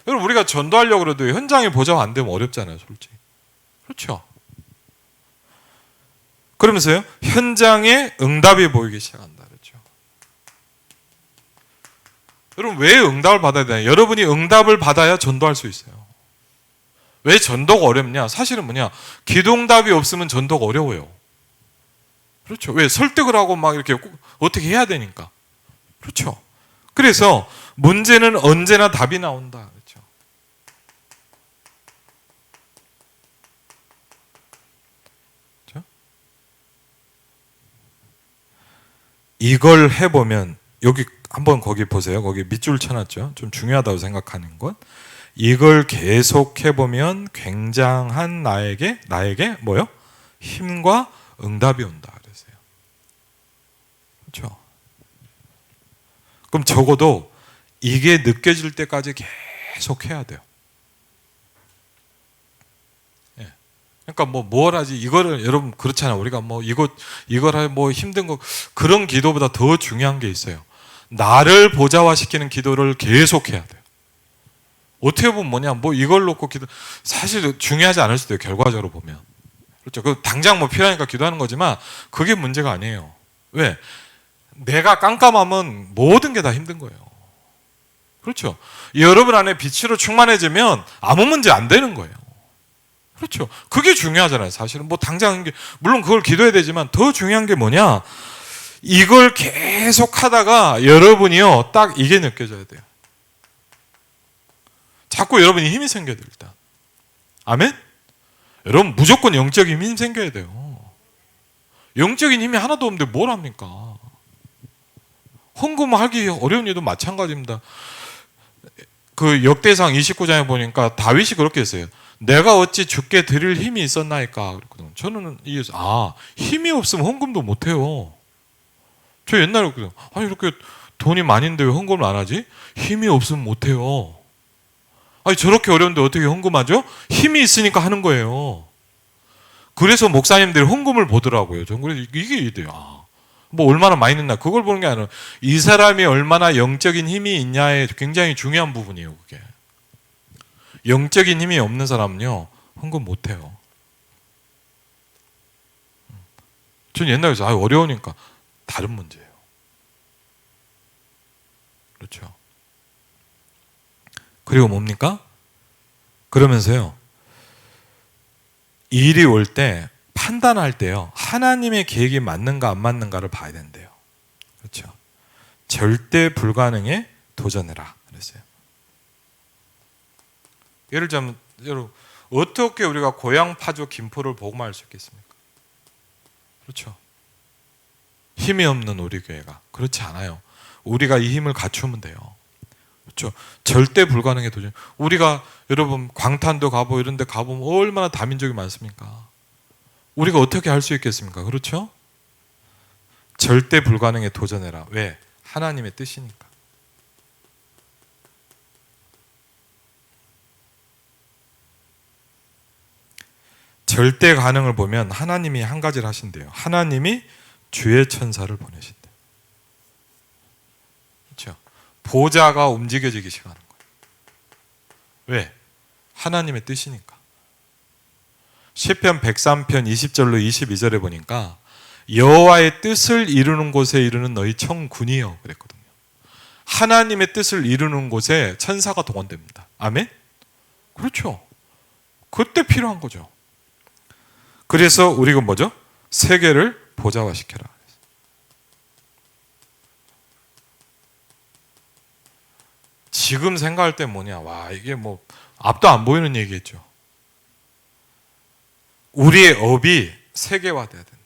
여러분 우리가 전도하려고 해도 현장에 보좌가 안 되면 어렵잖아요, 솔직히. 그렇죠? 그러면서요, 현장에 응답이 보이기 시작한다 그랬죠. 여러분 왜 응답을 받아야 되냐? 여러분이 응답을 받아야 전도할 수 있어요. 왜 전도가 어렵냐? 사실은 뭐냐? 기도응답이 없으면 전도가 어려워요. 그렇죠? 왜? 설득을 하고 막 이렇게 어떻게 해야 되니까. 그렇죠? 그래서 문제는 언제나 답이 나온다. 그렇죠? 그렇죠? 이걸 해보면 여기 한번 거기 보세요. 거기 밑줄 쳐놨죠. 좀 중요하다고 생각하는 건 이걸 계속 해보면 굉장한 나에게 뭐요? 힘과 응답이 온다. 그랬어요. 그렇죠? 그럼 적어도 이게 느껴질 때까지 계속 해야 돼요. 예. 그러니까 뭘 하지? 이거를 여러분 그렇잖아요. 우리가 이걸 할 힘든 거 그런 기도보다 더 중요한 게 있어요. 나를 보좌화시키는 기도를 계속 해야 돼요. 어떻게 보면 뭐냐? 이걸 놓고 기도 사실 중요하지 않을 수도 있어요. 결과적으로 보면. 그렇죠. 그 당장 필요하니까 기도하는 거지만 그게 문제가 아니에요. 왜? 내가 깜깜하면 모든 게 다 힘든 거예요. 그렇죠. 여러분 안에 빛으로 충만해지면 아무 문제 안 되는 거예요. 그렇죠. 그게 중요하잖아요. 사실은 당장 물론 그걸 기도해야 되지만 더 중요한 게 뭐냐? 이걸 계속 하다가 여러분이요 딱 이게 느껴져야 돼요. 자꾸 여러분이 힘이 생겨야 돼요. 일단. 아멘? 여러분 무조건 영적인 힘이 생겨야 돼요. 영적인 힘이 하나도 없는데 뭘 합니까? 헌금하기 어려운 일도 마찬가지입니다. 그 역대상 29장에 보니까 다윗이 그렇게 했어요. 내가 어찌 주께 드릴 힘이 있었나이까 그랬거든요. 저는 힘이 없으면 헌금도 못해요. 저 옛날에 그랬거든요. 아니 이렇게 돈이 많은데 왜 헌금을 안 하지? 힘이 없으면 못해요. 아니 저렇게 어려운데 어떻게 헌금하죠? 힘이 있으니까 하는 거예요. 그래서 목사님들이 헌금을 보더라고요. 전 그래서 이게 이래요. 얼마나 많이 넣나 그걸 보는 게 아니라 이 사람이 얼마나 영적인 힘이 있냐에 굉장히 중요한 부분이에요. 그게 영적인 힘이 없는 사람은요 헌금 못해요. 전 옛날에 어려우니까 다른 문제예요. 그렇죠. 그리고 뭡니까? 그러면서요 일이 올 때 판단할 때요 하나님의 계획이 맞는가 안 맞는가를 봐야 된대요. 그렇죠. 절대 불가능에 도전해라 그랬어요. 예를 들자면 여러분 어떻게 우리가 고향 파주 김포를 복음할 수 있겠습니까? 그렇죠. 힘이 없는 우리 교회가 그렇지 않아요. 우리가 이 힘을 갖추면 돼요. 그렇죠. 절대 불가능에 도전. 우리가 여러분 광탄도 가보고 이런 데 가보면 얼마나 다민족이 많습니까? 우리가 어떻게 할 수 있겠습니까? 그렇죠? 절대 불가능에 도전해라. 왜? 하나님의 뜻이니까. 절대 가능을 보면 하나님이 한 가지를 하신대요. 하나님이 주의 천사를 보내신대요. 그렇죠? 보좌가 움직여지기 시작하는 거예요. 왜? 하나님의 뜻이니까. 시편 103편 20절로 22절에 보니까 여호와의 뜻을 이루는 곳에 이르는 너희 청군이여 그랬거든요. 하나님의 뜻을 이루는 곳에 천사가 동원됩니다. 아멘? 그렇죠. 그때 필요한 거죠. 그래서 우리가 뭐죠? 세계를 보좌화시켜라. 지금 생각할 때 뭐냐? 와, 이게 앞도 안 보이는 얘기겠죠. 우리의 업이 세계화돼야 된다.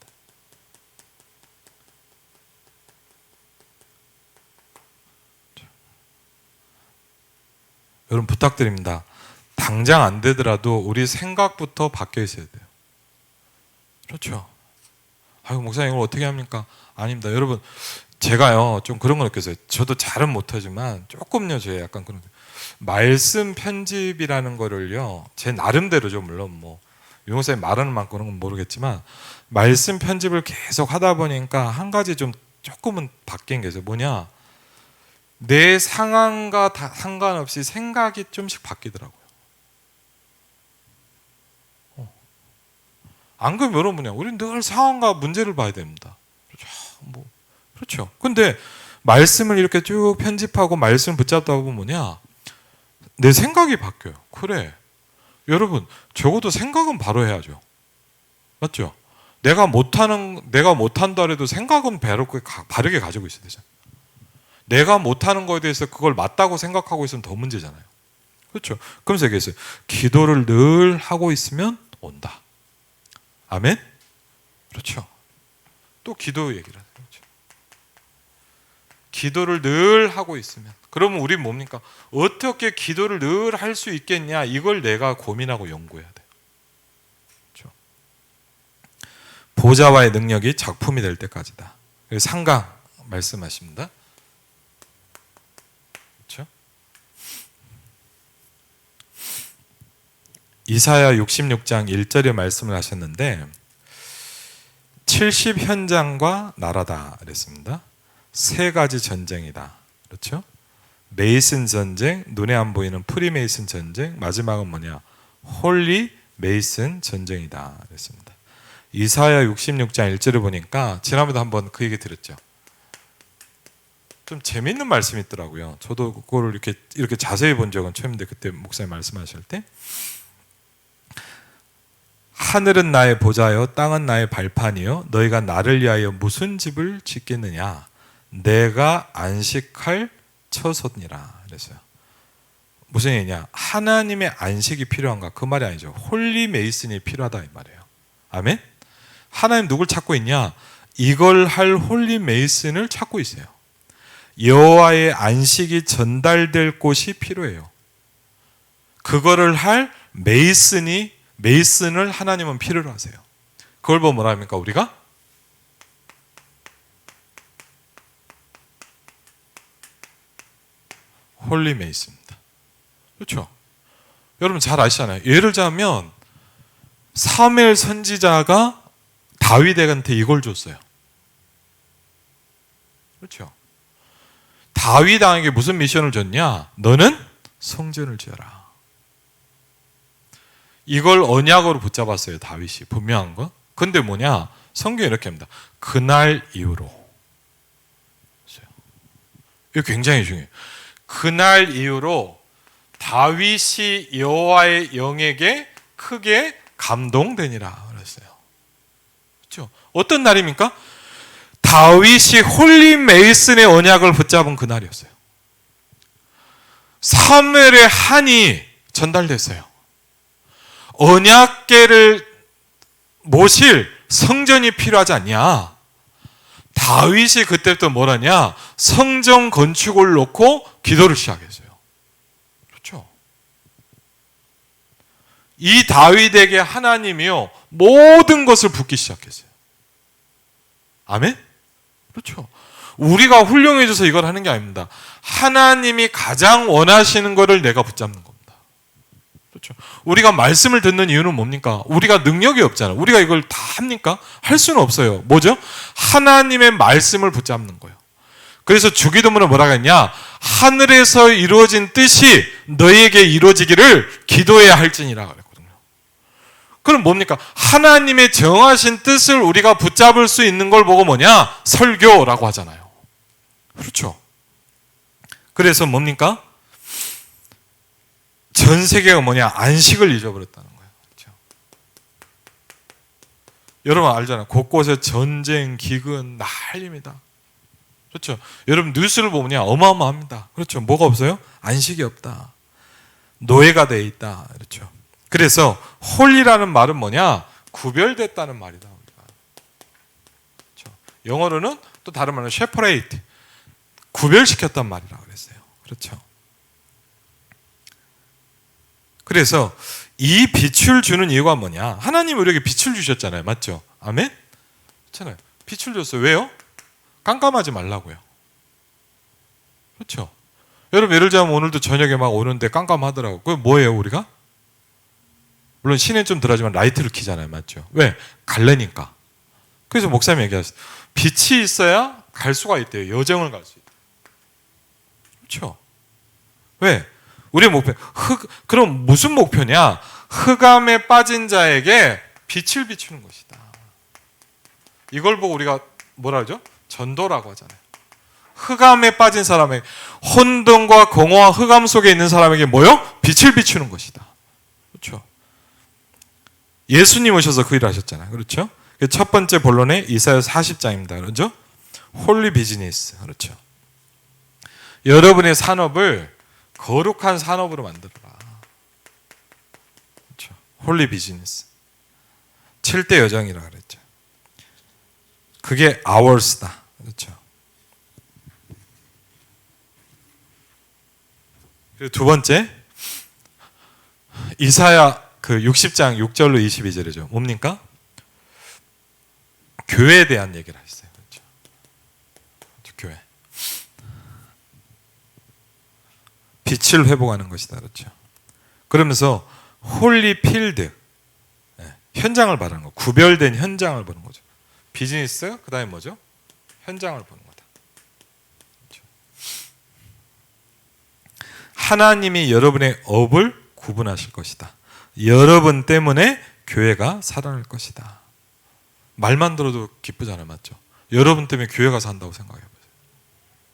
여러분 부탁드립니다. 당장 안 되더라도 우리 생각부터 바뀌어 있어야 돼요. 그렇죠. 아유 목사님 이걸 어떻게 합니까? 아닙니다. 여러분 제가요 좀 그런 거 느꼈어요. 저도 잘은 못하지만 조금요 제 약간 그런 말씀 편집이라는 거를요 제 나름대로죠. 물론 유목사님 말하는 만큼은 모르겠지만 말씀 편집을 계속 하다 보니까 한 가지 좀 조금은 바뀐 게 있어요. 뭐냐? 내 상황과 상관없이 생각이 좀씩 바뀌더라고요. 안 그러면 여러분이야, 우리는 늘 상황과 문제를 봐야 됩니다. 그렇죠. 근데 말씀을 이렇게 쭉 편집하고 말씀을 붙잡다 보면 뭐냐, 내 생각이 바뀌어요. 그래, 여러분, 적어도 생각은 바로 해야죠. 맞죠? 내가 못한다 해도 생각은 바르게 가지고 있어야 되잖아요. 내가 못하는 거에 대해서 그걸 맞다고 생각하고 있으면 더 문제잖아요. 그렇죠? 그러면서 얘기했어요. 기도를 늘 하고 있으면 온다. 아멘? 그렇죠. 또 기도 얘기를 하죠. 그렇죠? 기도를 늘 하고 있으면. 그러면 우리 뭡니까? 어떻게 기도를 늘 할 수 있겠냐? 이걸 내가 고민하고 연구해야 돼요. 그렇죠? 보좌와의 능력이 작품이 될 때까지다. 상강 말씀하십니다. 그렇죠? 이사야 66장 1절에 말씀을 하셨는데 70 현장과 나라다 그랬습니다. 세 가지 전쟁이다. 그렇죠? 메이슨 전쟁, 눈에 안 보이는 프리메이슨 전쟁, 마지막은 뭐냐? 홀리 메이슨 전쟁이다 그랬습니다. 이사야 66장 1절을 보니까 지난번에도 한번 그 얘기 드렸죠. 좀 재밌는 말씀이 있더라고요. 저도 그거를 이렇게 자세히 본 적은 처음인데 그때 목사님 말씀하실 때 하늘은 나의 보좌요 땅은 나의 발판이요 너희가 나를 위하여 무슨 집을 짓겠느냐 내가 안식할 처소니라 그랬어요. 무슨 얘기냐? 하나님의 안식이 필요한가? 그 말이 아니죠. 홀리 메이슨이 필요하다 이 말이에요. 아멘? 하나님 누굴 찾고 있냐? 이걸 할 홀리 메이슨을 찾고 있어요. 여호와의 안식이 전달될 곳이 필요해요. 그거를 할 메이슨을 하나님은 필요로 하세요. 그걸 보면 뭐라 합니까? 우리가? 홀리 메이슨입니다. 그렇죠? 여러분 잘 아시잖아요. 예를 들자면 사무엘 선지자가 다윗에게 이걸 줬어요. 그렇죠? 다윗 왕에게 무슨 미션을 줬냐? 너는 성전을 지어라. 이걸 언약으로 붙잡았어요. 다윗이. 분명한 거. 근데 뭐냐? 성경이 이렇게 합니다. 그날 이후로. 이거 굉장히 중요해요. 그날 이후로 다윗이 여호와의 영에게 크게 감동되니라 그랬어요. 그렇죠? 어떤 날입니까? 다윗이 홀리 메이슨의 언약을 붙잡은 그날이었어요. 사무엘의 한이 전달됐어요. 언약궤를 모실 성전이 필요하지 않냐? 다윗이 그때부터 뭐라냐? 성전 건축을 놓고 기도를 시작했어요. 그렇죠? 이 다윗에게 하나님이요 모든 것을 붓기 시작했어요. 아멘? 그렇죠? 우리가 훌륭해져서 이걸 하는 게 아닙니다. 하나님이 가장 원하시는 것을 내가 붙잡는 겁니다. 그렇죠? 우리가 말씀을 듣는 이유는 뭡니까? 우리가 능력이 없잖아요. 우리가 이걸 다 합니까? 할 수는 없어요. 뭐죠? 하나님의 말씀을 붙잡는 거예요. 그래서 주기도문은 뭐라고 했냐? 하늘에서 이루어진 뜻이 너에게 이루어지기를 기도해야 할지니라 그랬거든요. 그럼 뭡니까? 하나님의 정하신 뜻을 우리가 붙잡을 수 있는 걸 보고 뭐냐? 설교라고 하잖아요. 그렇죠? 그래서 뭡니까? 전 세계가 뭐냐? 안식을 잊어버렸다는 거예요. 그렇죠? 여러분 알잖아요. 곳곳에 전쟁, 기근 난립니다. 그렇죠? 여러분 뉴스를 보면 어마어마합니다. 그렇죠? 뭐가 없어요? 안식이 없다. 노예가 돼 있다. 그렇죠? 그래서 홀리라는 말은 뭐냐? 구별됐다는 말이다. 그렇죠? 영어로는 또 다른 말로 separate, 구별시켰단 말이라고 그랬어요. 그렇죠? 그래서 이 빛을 주는 이유가 뭐냐? 하나님 우리에게 빛을 주셨잖아요. 맞죠? 아멘? 그렇잖아요. 빛을 줬어요. 왜요? 깜깜하지 말라고요. 그렇죠? 여러분 예를 들자면 오늘도 저녁에 막 오는데 깜깜하더라고요. 그게 뭐예요 우리가? 물론 시내는 좀 덜하지만 라이트를 켜잖아요. 맞죠? 왜? 갈래니까. 그래서 목사님이 얘기하셨어요. 빛이 있어야 갈 수가 있대요. 여정을 갈 수 있대요. 그렇죠? 왜? 우리의 목표, 그럼 무슨 목표냐? 흑암에 빠진 자에게 빛을 비추는 것이다. 이걸 보고 우리가 뭐라 하죠? 전도라고 하잖아요. 흑암에 빠진 사람에게, 혼돈과 공허와 흑암 속에 있는 사람에게 뭐요? 빛을 비추는 것이다. 그렇죠? 예수님 오셔서 그 일을 하셨잖아요. 그렇죠? 첫 번째 본론에 이사야 40장입니다. 그렇죠? 홀리 비즈니스. 그렇죠? 여러분의 산업을 거룩한 산업으로 만들어라. 그렇죠? 홀리 비즈니스. 7대 여정이라 그랬죠. 그게 hours다. 그렇죠? 그리고 두 번째, 이사야 그 60장 6절로 22절이죠. 뭡니까? 교회에 대한 얘기를 했어요. 그렇죠? 교회. 빛을 회복하는 것이다. 그렇죠? 그러면서 홀리 필드, 현장을 말하는 거. 구별된 현장을 보는 거죠. 비즈니스, 그 다음에 뭐죠? 현장을 보는 거다. 그렇죠? 하나님이 여러분의 업을 구분하실 것이다. 여러분 때문에 교회가 살아날 것이다. 말만 들어도 기쁘잖아요. 맞죠? 여러분 때문에 교회가 산다고 생각해보세요.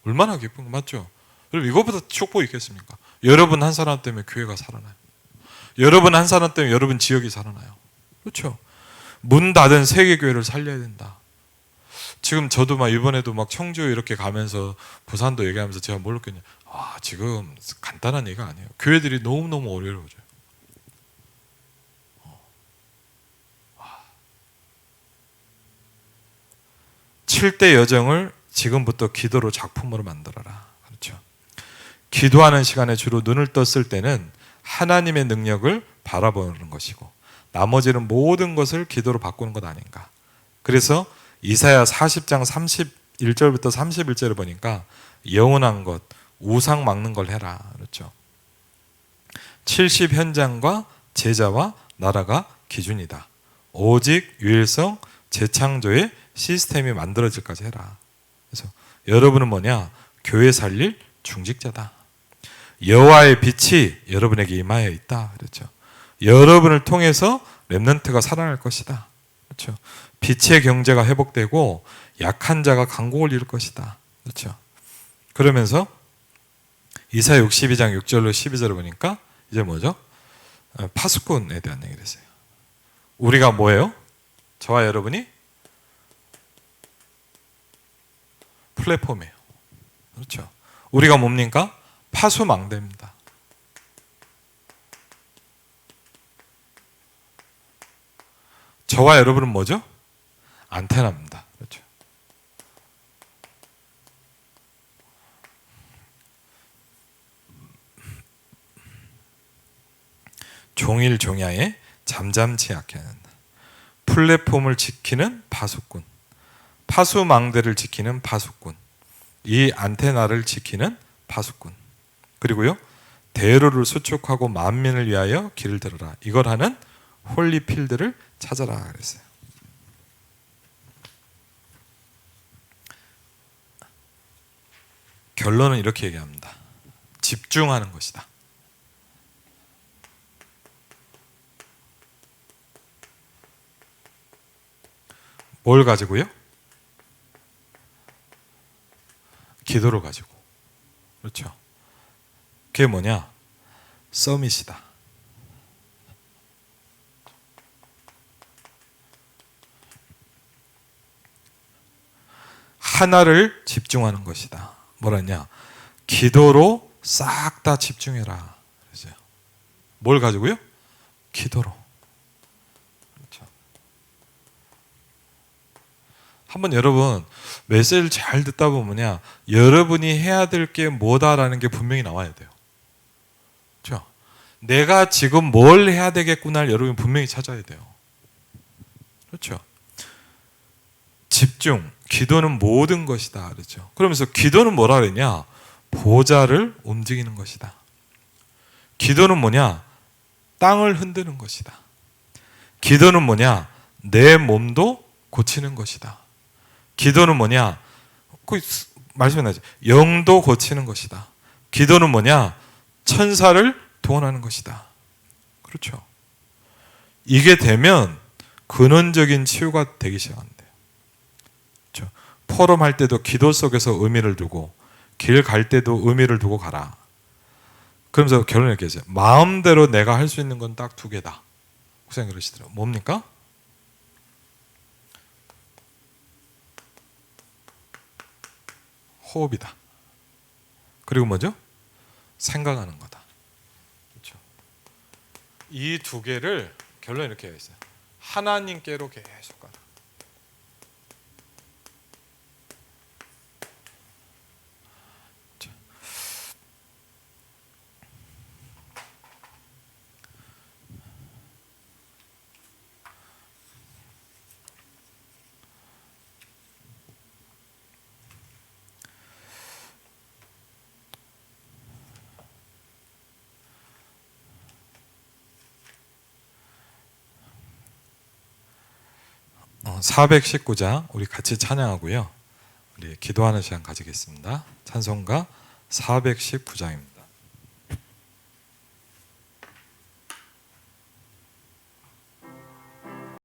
얼마나 기쁜 거 맞죠? 여러분 이거보다 축복이 있겠습니까? 여러분 한 사람 때문에 교회가 살아나요. 여러분 한 사람 때문에 여러분 지역이 살아나요. 그렇죠? 문 닫은 세계교회를 살려야 된다. 지금 저도 막 이번에도 막 청주 이렇게 가면서 부산도 얘기하면서 제가 뭘 느꼈냐. 지금 간단한 얘기가 아니에요. 교회들이 너무너무 어려워져요. 7대 여정을 지금부터 기도로 작품으로 만들어라. 그렇죠? 기도하는 시간에 주로 눈을 떴을 때는 하나님의 능력을 바라보는 것이고 나머지는 모든 것을 기도로 바꾸는 것 아닌가. 그래서 이사야 40장 31절부터 31절을 보니까 영원한 것, 우상 막는 걸 해라. 그렇죠? 70 현장과 제자와 나라가 기준이다. 오직 유일성, 재창조의 시스템이 만들어질까지 해라. 그래서 여러분은 뭐냐? 교회 살릴 중직자다. 여호와의 빛이 여러분에게 임하여 있다. 그렇죠? 여러분을 통해서 렘넌트가 살아날 것이다. 그렇죠? 빛의 경제가 회복되고 약한 자가 강국을 이룰 것이다. 그렇죠? 그러면서 이사야 62장 6절로 12절을 보니까 이제 뭐죠? 파수꾼에 대한 얘기를 했어요. 우리가 뭐예요? 저와 여러분이 플랫폼이에요. 그렇죠? 우리가 뭡니까? 파수망대입니다. 저와 여러분은 뭐죠? 안테나입니다. 그렇죠? 종일 종야에 잠잠치 않게 하는 플랫폼을 지키는 파수꾼, 파수망대를 지키는 파수꾼, 이 안테나를 지키는 파수꾼, 그리고요 대로를 수축하고 만민을 위하여 길을 들어라. 이걸 하는 홀리필드를 찾아라 그랬어요. 결론은 이렇게 얘기합니다. 집중하는 것이다. 뭘 가지고요? 기도를 가지고. 그렇죠? 그게 뭐냐? 서밋이다. 하나를 집중하는 것이다. 뭐라냐? 기도로 싹 다 집중해라. 그렇죠? 뭘 가지고요? 기도로. 그렇죠? 한번 여러분 메시지를 잘 듣다 보면요, 여러분이 해야 될 게 뭐다라는 게 분명히 나와야 돼요. 그렇죠? 내가 지금 뭘 해야 되겠구나를 여러분이 분명히 찾아야 돼요. 그렇죠? 집중, 기도는 모든 것이다. 그렇죠? 그러면서 기도는 뭐라 그랬냐? 보좌를 움직이는 것이다. 기도는 뭐냐? 땅을 흔드는 것이다. 기도는 뭐냐? 내 몸도 고치는 것이다. 기도는 뭐냐? 말씀이 나죠. 영도 고치는 것이다. 기도는 뭐냐? 천사를 동원하는 것이다. 그렇죠. 이게 되면 근원적인 치유가 되기 시작한대요. 그렇죠. 포럼할 때도 기도 속에서 의미를 두고 길 갈 때도 의미를 두고 가라. 그러면서 결론을 이렇게 했어요. 마음대로 내가 할 수 있는 건 딱 두 개다. 목사님 그러시더라고요. 뭡니까? 호흡이다. 그리고 뭐죠? 생각하는 거다. 그렇죠. 이 두 개를 결론이 이렇게 있어요. 하나님께로 계속 가라. 419장 우리 같이 찬양하고요. 우리 기도하는 시간 가지겠습니다. 찬송가 419장입니다.